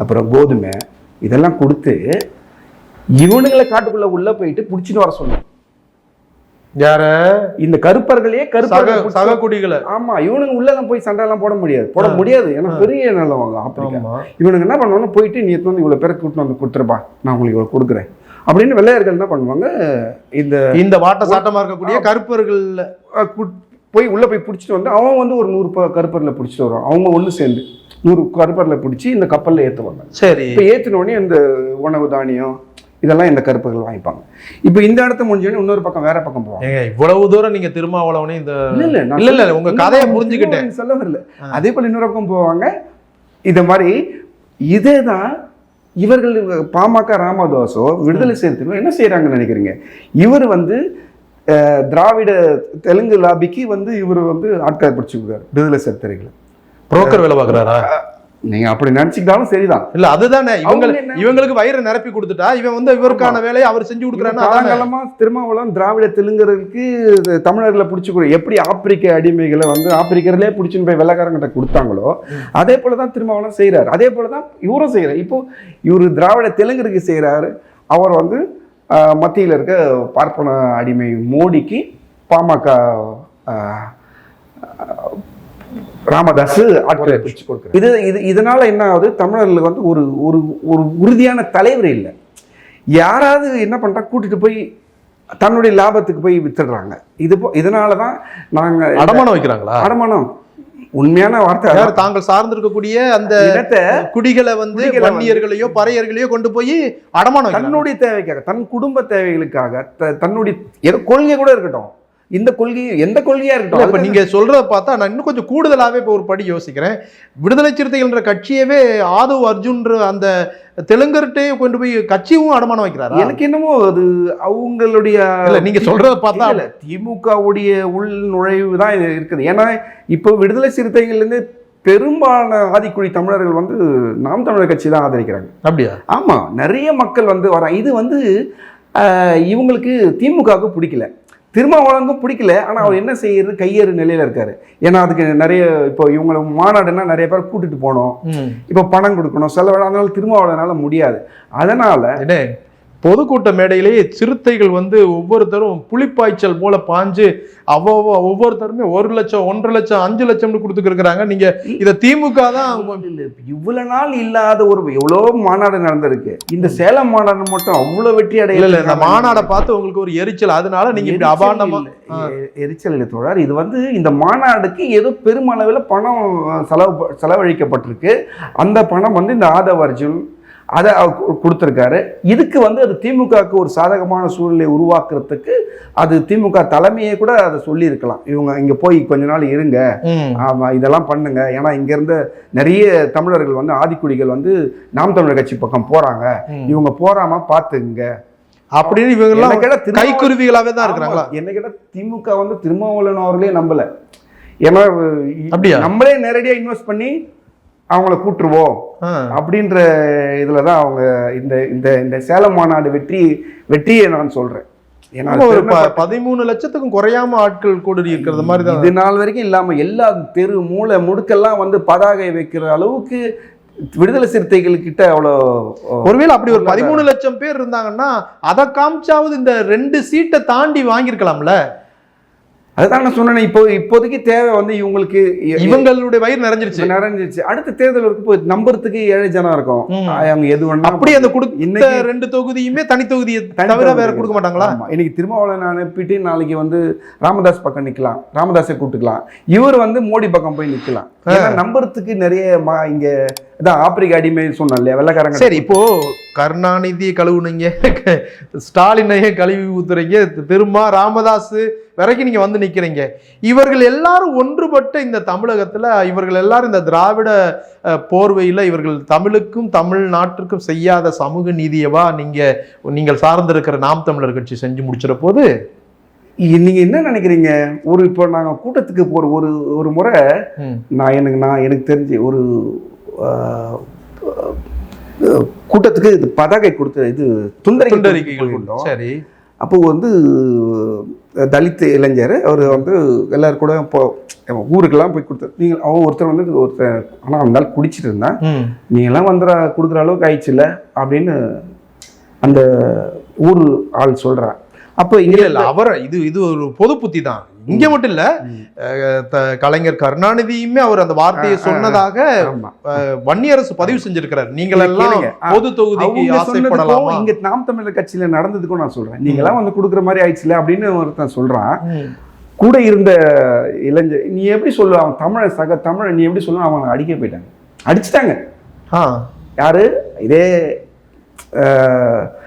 அப்புறம் கோதுமை இதெல்லாம் கொடுத்து இவனுங்களை காட்டுக்குள்ள உள்ள போயிட்டு பிடிச்சிட்டு வர சொன்னான். யார? இந்த கருப்பர்களே சக குடிகளை. ஆமா, இவனுங்க உள்ளெல்லாம் போய் சண்டை எல்லாம் போட முடியாது. ஏன்னா பெரிய நிலம் ஆப்பிரிக்கா. இவனுக்கு என்ன பண்ணுவாங்க, போயிட்டு நீ வந்து இவ்வளவு பேரை கூட்டிட்டு வந்து கொடுத்துருப்பா, நான் உங்களுக்கு இவ்வளவு கொடுக்குறேன் அப்படின்னு வெள்ளையர்கள் என்ன பண்ணுவாங்க, இந்த வாட்ட சாட்டமா இருக்கக்கூடிய கருப்பர்கள் போய் உள்ள போய் பிடிச்சிட்டு வந்து அவன் வந்து ஒரு 100 கருப்பர்ல பிடிச்சிட்டு வருவான். அவங்க ஒண்ணு சேர்ந்து 100 கருப்பர்ல பிடிச்சி இந்த கப்பல்ல ஏத்துவாங்க. சரி, இப்ப ஏத்தினோடனே இந்த உணவு தானியம் இதெல்லாம் இந்த கருப்பர்கள் வாங்கிப்பாங்க. இப்போ இந்த இடத்த முடிஞ்சோடனே இன்னொரு பக்கம் வேற பக்கம் போவாங்க. இவ்வளவு தூரம் நீங்க திருமாவளவனே இந்த இல்ல உங்க கதையை புரிஞ்சுக்கிட்டேன் சொல்ல வரல. அதே போல இன்னொரு பக்கம் போவாங்க. இத மாதிரி இதேதான் இவர்கள் பாமக ராமதாஸோ விடுதலை சிறுத்தைகளோ என்ன செய்யறாங்கன்னு நினைக்கிறீங்க? இவர் வந்து திராவிட தெலுங்கு லாபிக்கு வந்து இவர் வந்து ஆட்களை பிடிச்சிருக்காரு. விடுதலை சிறுத்தைகளை புரோக்கர் வேலை பார்க்கறாரா? நீங்க அப்படி நினைச்சுக்கிட்டாலும் சரிதான். இல்ல அதுதானே, இவங்களுக்கு வயிறு நிரப்பி கொடுத்துட்டா இவன் வந்து இவருக்கான வேலையை அவர் செஞ்சு கொடுக்குறாங்க. திருமாவளவன் திராவிட தெலுங்கருக்கு தமிழர்களை பிடிச்சி எப்படி ஆப்பிரிக்க அடிமைகளை வந்து ஆப்பிரிக்கர்களே பிடிச்சின்னு போய் வெள்ளக்காரங்கிட்ட கொடுத்தாங்களோ அதே போலதான் திருமாவளவன் செய்யறாரு. அதே போலதான் இவரும் செய்யறாரு. இப்போ இவரு திராவிட தெலுங்கருக்கு செய்யறாரு. அவர் வந்து மத்தியில் இருக்க பார்ப்பன அடிமை மோடிக்கு பாமக ராமதாஸ் ஆட்களை பிடிச்சு கொடுக்குறாரு. இதனால என்ன ஆகுது, தமிழர்களுக்கு வந்து ஒரு ஒரு ஒரு உறுதியான தலைவர் இல்லை. யாராவது என்ன பண்றா, கூட்டிட்டு போய் தன்னுடைய லாபத்துக்கு போய் வித்துடுறாங்க. இதனாலதான் நாங்க அடமானம் வைக்கிறாங்களா? அடமானம் உண்மையான வார்த்தை. தாங்கள் சார்ந்திருக்கக்கூடிய அந்த குடிகளை வந்து வன்னியர்களையோ பறையர்களையோ கொண்டு போய் அடமானம் தன்னுடைய தேவைக்காக, தன் குடும்ப தேவைகளுக்காக, தன்னுடைய கொள்கை கூட இருக்கட்டும், இந்த கொள்கை எந்த கொள்கையா இருக்கட்டும். இப்ப நீங்க சொல்றத பார்த்தா நான் இன்னும் கொஞ்சம் கூடுதலாவே இப்போ ஒரு படி யோசிக்கிறேன். விடுதலை சிறுத்தைகள்ன்ற கட்சியவே ஆதவ் அர்ஜுன்ற அந்த தெலுங்கர்கிட்டே கொண்டு போய் கட்சியும் அடமானம் வைக்கிறாரு. எனக்கு என்னமோ அது அவங்களுடைய நீங்க சொல்றத பார்த்தா திமுகவுடைய உள் நுழைவு தான் இது இருக்குது. ஏன்னா இப்போ விடுதலை சிறுத்தைகள்ல இருந்து பெரும்பாலான ஆதிக்குடி தமிழர்கள் வந்து நாம் தமிழர் கட்சி தான் ஆதரிக்கிறாங்க. அப்படியா? ஆமா, நிறைய மக்கள் வந்து வர. இது வந்து இவங்களுக்கு திமுகவுக்கு பிடிக்கல, திருமாவளவனுக்கும் பிடிக்கல. ஆனால் அவர் என்ன செய்யறது, கையேறு நிலையில இருக்காரு. ஏன்னா அதுக்கு நிறைய இப்போ இவங்களை மாநாடுன்னா நிறைய பேர் கூட்டிட்டு போகணும், இப்போ பணம் கொடுக்கணும், செலவு. அதனால திருமாவளவனால முடியாது. அதனால பொதுக்கூட்ட மேடையிலேயே சிறுத்தைகள் வந்து ஒவ்வொருத்தரும் புலிப்பாய்ச்சல் போல பாஞ்சு ஒவ்வொருத்தருமே 1 லட்சம் 1.5 லட்சம் 5 லட்சம்னு கொடுத்துருக்காங்க. நீங்க இத திமுக தான் இவ்வளவு நாள் இல்லாத ஒரு எவ்வளோ மாநாடு நடந்திருக்கு. இந்த சேலம் மாநாடு மட்டும் அவ்வளவு வெற்றி அடையல. இந்த மாநாடை பார்த்து உங்களுக்கு ஒரு எரிச்சல், அதனால நீங்க இப்படி அபாண்டமா எரிச்சல் இல்லை தோழர். இது வந்து இந்த மாநாடுக்கு ஏதோ பெருமளவில் பணம் செலவழிக்கப்பட்டிருக்கு. அந்த பணம் வந்து இந்த ஆதவ அர்ஜுன் அதை கொடுத்துருக்காரு. இதுக்கு வந்து அது திமுகவுக்கு ஒரு சாதகமான சூழ்நிலை உருவாக்குறதுக்கு அது திமுக தலைமையே கூட அதை சொல்லியிருக்கலாம். இவங்க இங்கே போய் கொஞ்ச நாள் இருங்க, ஆமாம் இதெல்லாம் பண்ணுங்க, ஏன்னா இங்கேருந்து நிறைய தமிழர்கள் வந்து ஆதிக்குடிகள் வந்து நாம் தமிழர் கட்சி பக்கம் போகிறாங்க, இவங்க போகாம பார்த்துங்க அப்படின்னு இவங்க கைக்குருவிகளாகவே தான் இருக்கிறாங்களா. என்ன கேட்டால் திமுக வந்து திருமாவளவன் அவர்களே நம்பலை. ஏன்னா நம்மளே நேரடியாக இன்வெஸ்ட் பண்ணி அவங்கள கூட்டுருவோம் அப்படின்ற இதில் தான் அவங்க இந்த இந்த இந்த சேலம் மாநாடு வெற்றியை நான் சொல்கிறேன். ஏன்னா ஒரு 13 லட்சத்துக்கும் குறையாம ஆட்கள் கூட இருக்கிறது மாதிரி தான் இது நாள் வரைக்கும் இல்லாமல் எல்லா தெரு மூளை முடுக்கெல்லாம் வந்து பதாகை வைக்கிற அளவுக்கு விடுதலை சிறுத்தைகள் கிட்ட அவ்வளோ. ஒருவேளை அப்படி ஒரு 13 லட்சம் பேர் இருந்தாங்கன்னா அதை காமிச்சாவது இந்த 2 சீட்டை தாண்டி வாங்கியிருக்கலாம்ல. அதுதான் நான் சொன்னேன். இப்போதைக்கு தேவை வந்து இவங்களுக்கு இவங்களுடைய வயிறு நிறைஞ்சிருச்சு. அடுத்த தேர்தலுக்கு போய் நம்புறதுக்கு 7 ஜனம் இருக்கும். அவங்க எது வேணா அப்படி அந்த இன்னைக்கு 2 தொகுதியுமே தனி தொகுதியை தவிர வேற கொடுக்க மாட்டாங்களா? இன்னைக்கு திருமாவளவன் அனுப்பிட்டு நாளைக்கு வந்து ராமதாஸ் பக்கம் நிக்கலாம், ராமதாஸை கூட்டுக்கலாம். இவர் வந்து மோடி பக்கம் போய் நிக்கலாம். நம்புறதுக்கு நிறைய இங்க ஆப்பிரிக்க அடிமை சொன்னோம் இல்லையா வெள்ளக்காரங்க. சரி, இப்போ கருணாநிதியை கழுவுனீங்க, ஸ்டாலினையே கழுவி ஊத்துறீங்க, திரும்ப ராமதாஸ் வரைக்கும் நீங்க வந்து நிக்கிறீங்க. இவர்கள் எல்லாரும் ஒன்றுபட்ட இந்த தமிழகத்துல இவர்கள் எல்லாரும் இந்த திராவிட போர்வையில இவர்கள் தமிழுக்கும் தமிழ்நாட்டிற்கும் செய்யாத சமூக நீதியவா நீங்கள் சார்ந்திருக்கிற நாம் தமிழர் கட்சி செஞ்சு முடிச்சிட போது நீங்க என்ன நினைக்கிறீங்க? இப்போ நாங்க கூட்டத்துக்கு போற ஒரு முறை எனக்கு தெரிஞ்சு ஒரு கூட்டத்துக்கு இது பதாகை கொடுத்து இது துண்டறிக்கைகள் கொண்டோம். சரி, அப்போ வந்து தலித் இளைஞர் அவர் வந்து எல்லாரும் கூட ஊருக்கெல்லாம் போய் கொடுத்தாரு. நீங்கள் ஒருத்தர் வந்து ஆனால் அந்த நாள் குடிச்சிட்டு இருந்தா நீங்கள்லாம் வந்துட கொடுக்குற அளவுக்கு ஆயிடுச்சுல்ல அப்படின்னு அந்த ஊர் ஆள் சொல்கிறார். அப்போ இங்கே இல்லை அவர் இது ஒரு பொது புத்தி தான். இங்க மட்டும் இல்ல, கலைஞர் கருணாநிதியுமே அவர் அந்த வார்த்தையை சொன்னதாக வன்னியரசு பதிவு செஞ்சிருக்கிறார். நீங்கள் எல்லாம் பொது தொகுதிக்கு ஆசைப்படலாம். இங்க நாம் தமிழர் கட்சியில நடந்ததுக்கும் நான் சொல்றேன். நீங்க எல்லாம் வந்து கொடுக்குற மாதிரி ஆயிடுச்சுல அப்படின்னு ஒருத்தன் சொல்றான். கூட இருந்த இளைஞர் நீ எப்படி சொல்லுவ, அவன் தமிழ சக தமிழ நீ எப்படி சொல்லுவ, அவன் அடிக்க போயிட்டாங்க, அடிச்சுட்டாங்க. யாரு இதே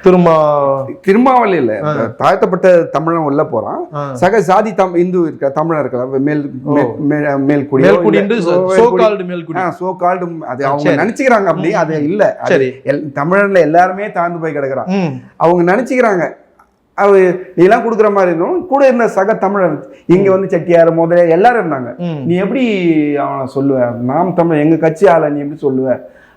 திருமாவளி இல்ல, தாழ்த்தப்பட்ட தமிழன் உள்ள போறான். சக ஜாதி இந்து இருக்க தமிழர் இருக்கலாம், அது அவங்க நினைச்சுக்கிறாங்க. அப்படி அது இல்ல, தமிழன்ல எல்லாருமே தாழ்ந்து போய் கிடக்குறான். அவங்க நினைச்சுக்கிறாங்க நீ எல்லாம் கொடுக்குற மாதிரி இருந்தோம். கூட இருந்த சக தமிழர் இங்க வந்து செட்டியார் முதலியார் எல்லாரும் இருந்தாங்க. நீ எப்படி அவனை சொல்லுவ, நாம் தமிழ் எங்க கட்சி ஆள நீ எப்படி சொல்லுவ?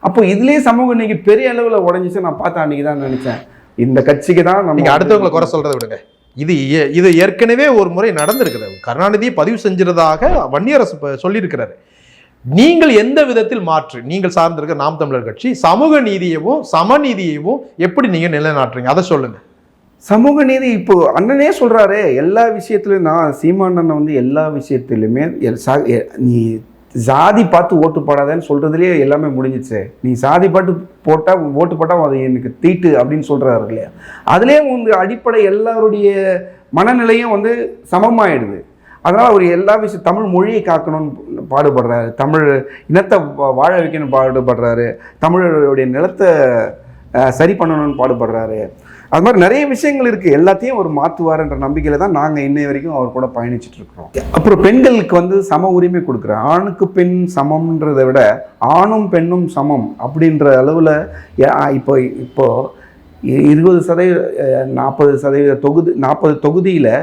அப்போ இதுலயே சமூகம் இன்னைக்கு பெரிய அளவுல உடஞ்சிச்சு. நான் பார்த்தேன் அன்னைக்கு தான் நினைச்சேன் இந்த கட்சிக்கு தான் நம்ம அடுத்தவங்களை குறை சொல்றதை விடுங்க. இது ஏற்கனவே ஒரு முறை நடந்திருக்குது. கருணாநிதியை பதிவு செஞ்சிருந்ததாக வன்னியரசு சொல்லியிருக்கிறாரு. நீங்கள் எந்த விதத்தில் மாற்று நீங்கள் சார்ந்திருக்க நாம் தமிழர் கட்சி சமூக நீதியவும் சமநீதியவும் எப்படி நீங்க நிலைநாட்டுறீங்க அதை சொல்லுங்க. சமூக நீதி இப்போ அண்ணனே சொல்றாரு எல்லா விஷயத்திலும். நான் சீமானண்ணன் வந்து எல்லா விஷயத்திலுமே நீ ஜாதி பார்த்து ஓட்டு போடாதேன்னு சொல்றதுலேயே எல்லாமே முடிஞ்சிச்சு. நீ சாதி பாட்டு போட்டால் ஓட்டு போட்டால் அது எனக்கு தீட்டு அப்படின்னு சொல்றாரு இல்லையா? அதுலேயே உங்க அடிப்படை எல்லாருடைய மனநிலையும் வந்து சமமாயிடுது. அதனால் அவர் எல்லா விஷயம் தமிழ் மொழியை காக்கணும்னு பாடுபடுறாரு, தமிழ் இனத்தை வாழ வைக்கணும்னு பாடுபடுறாரு, தமிழருடைய நிலத்தை சரி பண்ணணும்னு பாடுபடுறாரு. அது மாதிரி நிறைய விஷயங்கள் இருக்குது. எல்லாத்தையும் ஒரு மாற்றுவார்ன்ற நம்பிக்கையில் தான் நாங்கள் இன்னை வரைக்கும் அவர் கூட பயணிச்சுட்டு இருக்கிறோம். அப்புறம் பெண்களுக்கு வந்து சம உரிமை கொடுக்குறேன். ஆணுக்கு பெண் சமம்ன்றதை விட ஆணும் பெண்ணும் சமம் அப்படின்ற அளவில் இப்போ 20% 40% தொகுதியில்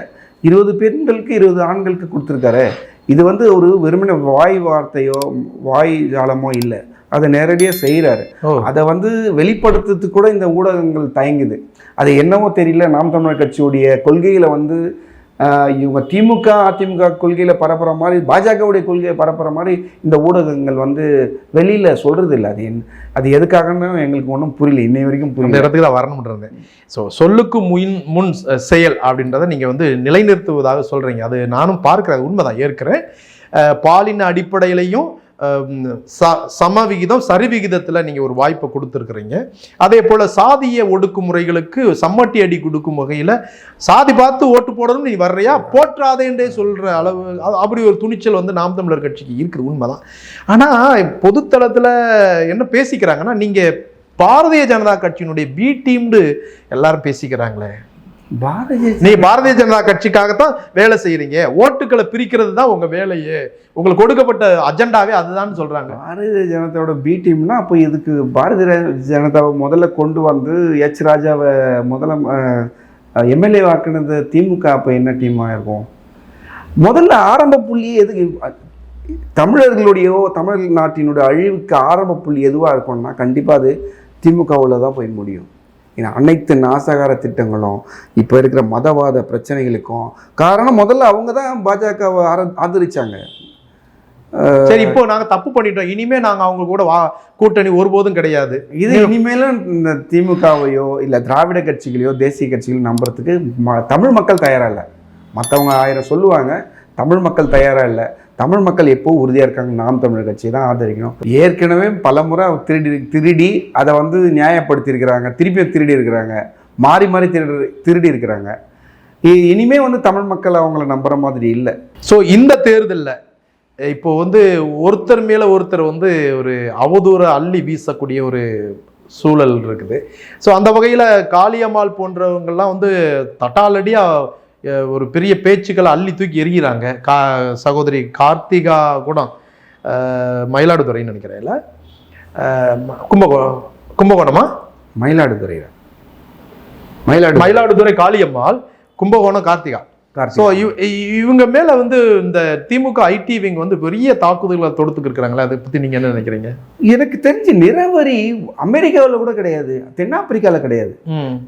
20 பெண்களுக்கு 20 ஆண்களுக்கு கொடுத்துருக்காரு. இது வந்து ஒரு வெறுமனே வாய் வார்த்தையோ வாய் ஜாலமோ இல்லை, அதை நேரடியாக செய்கிறாரு. அதை வந்து வெளிப்படுத்துறதுக்கு கூட இந்த ஊடகங்கள் தயங்குது. அது என்னவோ தெரியல. நாம் தமிழர் கட்சியுடைய கொள்கையில் வந்து இவங்க திமுக அதிமுக கொள்கையில் பரப்புகிற மாதிரி பாஜகவுடைய கொள்கையை பரப்புகிற மாதிரி இந்த ஊடகங்கள் வந்து வெளியில் சொல்கிறது இல்லை. அது எதுக்காகன்னு எங்களுக்கு ஒன்றும் புரியல, இன்னை வரைக்கும் புரியல. இந்த இடத்துக்கு தான் வரணும்ன்றது. ஸோ சொல்லுக்கு முன் செயல் அப்படின்றத நீங்கள் வந்து நிலைநிறுத்துவதாக சொல்கிறீங்க. அது நானும் பார்க்குறேன், அது உண்மைதான், ஏற்கிறேன். பாலின அடிப்படையிலையும் சம விகிதம் சரிவிகிதத்தில் நீங்கள் ஒரு வாய்ப்பை கொடுத்துருக்குறீங்க. அதே போல் சாதிய ஒடுக்குமுறைகளுக்கு சம்மட்டி அடி கொடுக்கும் வகையில் சாதி பார்த்து ஓட்டு போடணும், நீ வர்றியா போற்றாதேன்றே சொல்கிற அளவு அப்படி ஒரு துணிச்சல் வந்து நாம் தமிழர் கட்சிக்கு இருக்குது, உண்மைதான். ஆனால் பொதுத்தளத்தில் என்ன பேசிக்கிறாங்கன்னா, நீங்கள் பாரதிய ஜனதா கட்சியினுடைய பி டீம்னு எல்லாரும் பேசிக்கிறாங்களே. பாரதிய ஜனதா கட்சிக்காகத்தான் வேலை செய்யறீங்க, ஓட்டுக்களை பிரிக்கிறது தான் உங்க வேலையே, உங்களுக்கு கொடுக்கப்பட்ட அஜெண்டாவே அதுதான் சொல்றாங்க. பாரதிய ஜனதாவோட பி டீம்னா அப்போ இதுக்கு பாரதிய ஜனதாவை முதல்ல கொண்டு வந்து எச் ராஜாவை முதல்ல எம்எல்ஏ வாக்குனது திமுக அப்போ என்ன டீமாக இருக்கும்? முதல்ல ஆரம்ப புள்ளி எதுக்கு? தமிழர்களுடையோ தமிழ் நாட்டினுடைய அழிவுக்கு ஆரம்ப புள்ளி எதுவாக இருக்கும்னா கண்டிப்பாக அது திமுகவில் தான் போய் முடியும். ஏன்னா அனைத்து நாசகார திட்டங்களும் இப்போ இருக்கிற மதவாத பிரச்சனைகளுக்கும் காரணம் முதல்ல அவங்க தான் பாஜகவை ஆதரிச்சாங்க. சரி, இப்போ நாங்கள் தப்பு பண்ணிட்டோம், இனிமே நாங்கள் அவங்க கூட கூட்டணி ஒருபோதும் கிடையாது. இது இனிமேலும் இந்த திமுகவையோ இல்லை திராவிட கட்சிகளையோ தேசிய கட்சிகளையும் நம்புறதுக்கு தமிழ் மக்கள் தயாராக இல்லை. மற்றவங்க 1000 சொல்லுவாங்க, தமிழ் மக்கள் தயாராக இல்லை. தமிழ் மக்கள் எப்போ உறுதியாக இருக்காங்க, நாம் தமிழர் கட்சியை தான் ஆதரிக்கணும். ஏற்கனவே பல முறை திருடி அதை வந்து நியாயப்படுத்தியிருக்கிறாங்க, திருப்பி திருடி இருக்கிறாங்க, மாறி மாறி திருடி இருக்கிறாங்க. இனிமே வந்து தமிழ் மக்கள் அவங்கள நம்புற மாதிரி இல்லை. ஸோ இந்த தேர்தலில் இப்போ வந்து ஒருத்தர் மேலே ஒருத்தர் வந்து ஒரு அவதூற அள்ளி வீசக்கூடிய ஒரு சூழல் இருக்குது. ஸோ அந்த வகையில் காளியம்மாள் போன்றவங்கள்லாம் வந்து தட்டாலடியாக ஒரு பெரிய பேச்சுக்களை அள்ளி தூக்கி எறிகிறாங்க. சகோதரி கார்த்திகா கூட மயிலாடுதுறைன்னு நினைக்கிறேன், இல்லை கும்பகோணமா மயிலாடுதுறை காளியம்மாள், கும்பகோணம் கார்த்திகா. ஸோ இவங்க மேல வந்து இந்த திமுக ஐடி விங் வந்து பெரிய தாக்குதல்களை தொடுத்துக்கு இருக்கிறாங்களே, அதை பத்தி நீங்க என்ன நினைக்கிறீங்க? எனக்கு தெரிஞ்சு நிறவரி அமெரிக்காவில் கூட கிடையாது, தென்னாப்பிரிக்காவில் கிடையாது,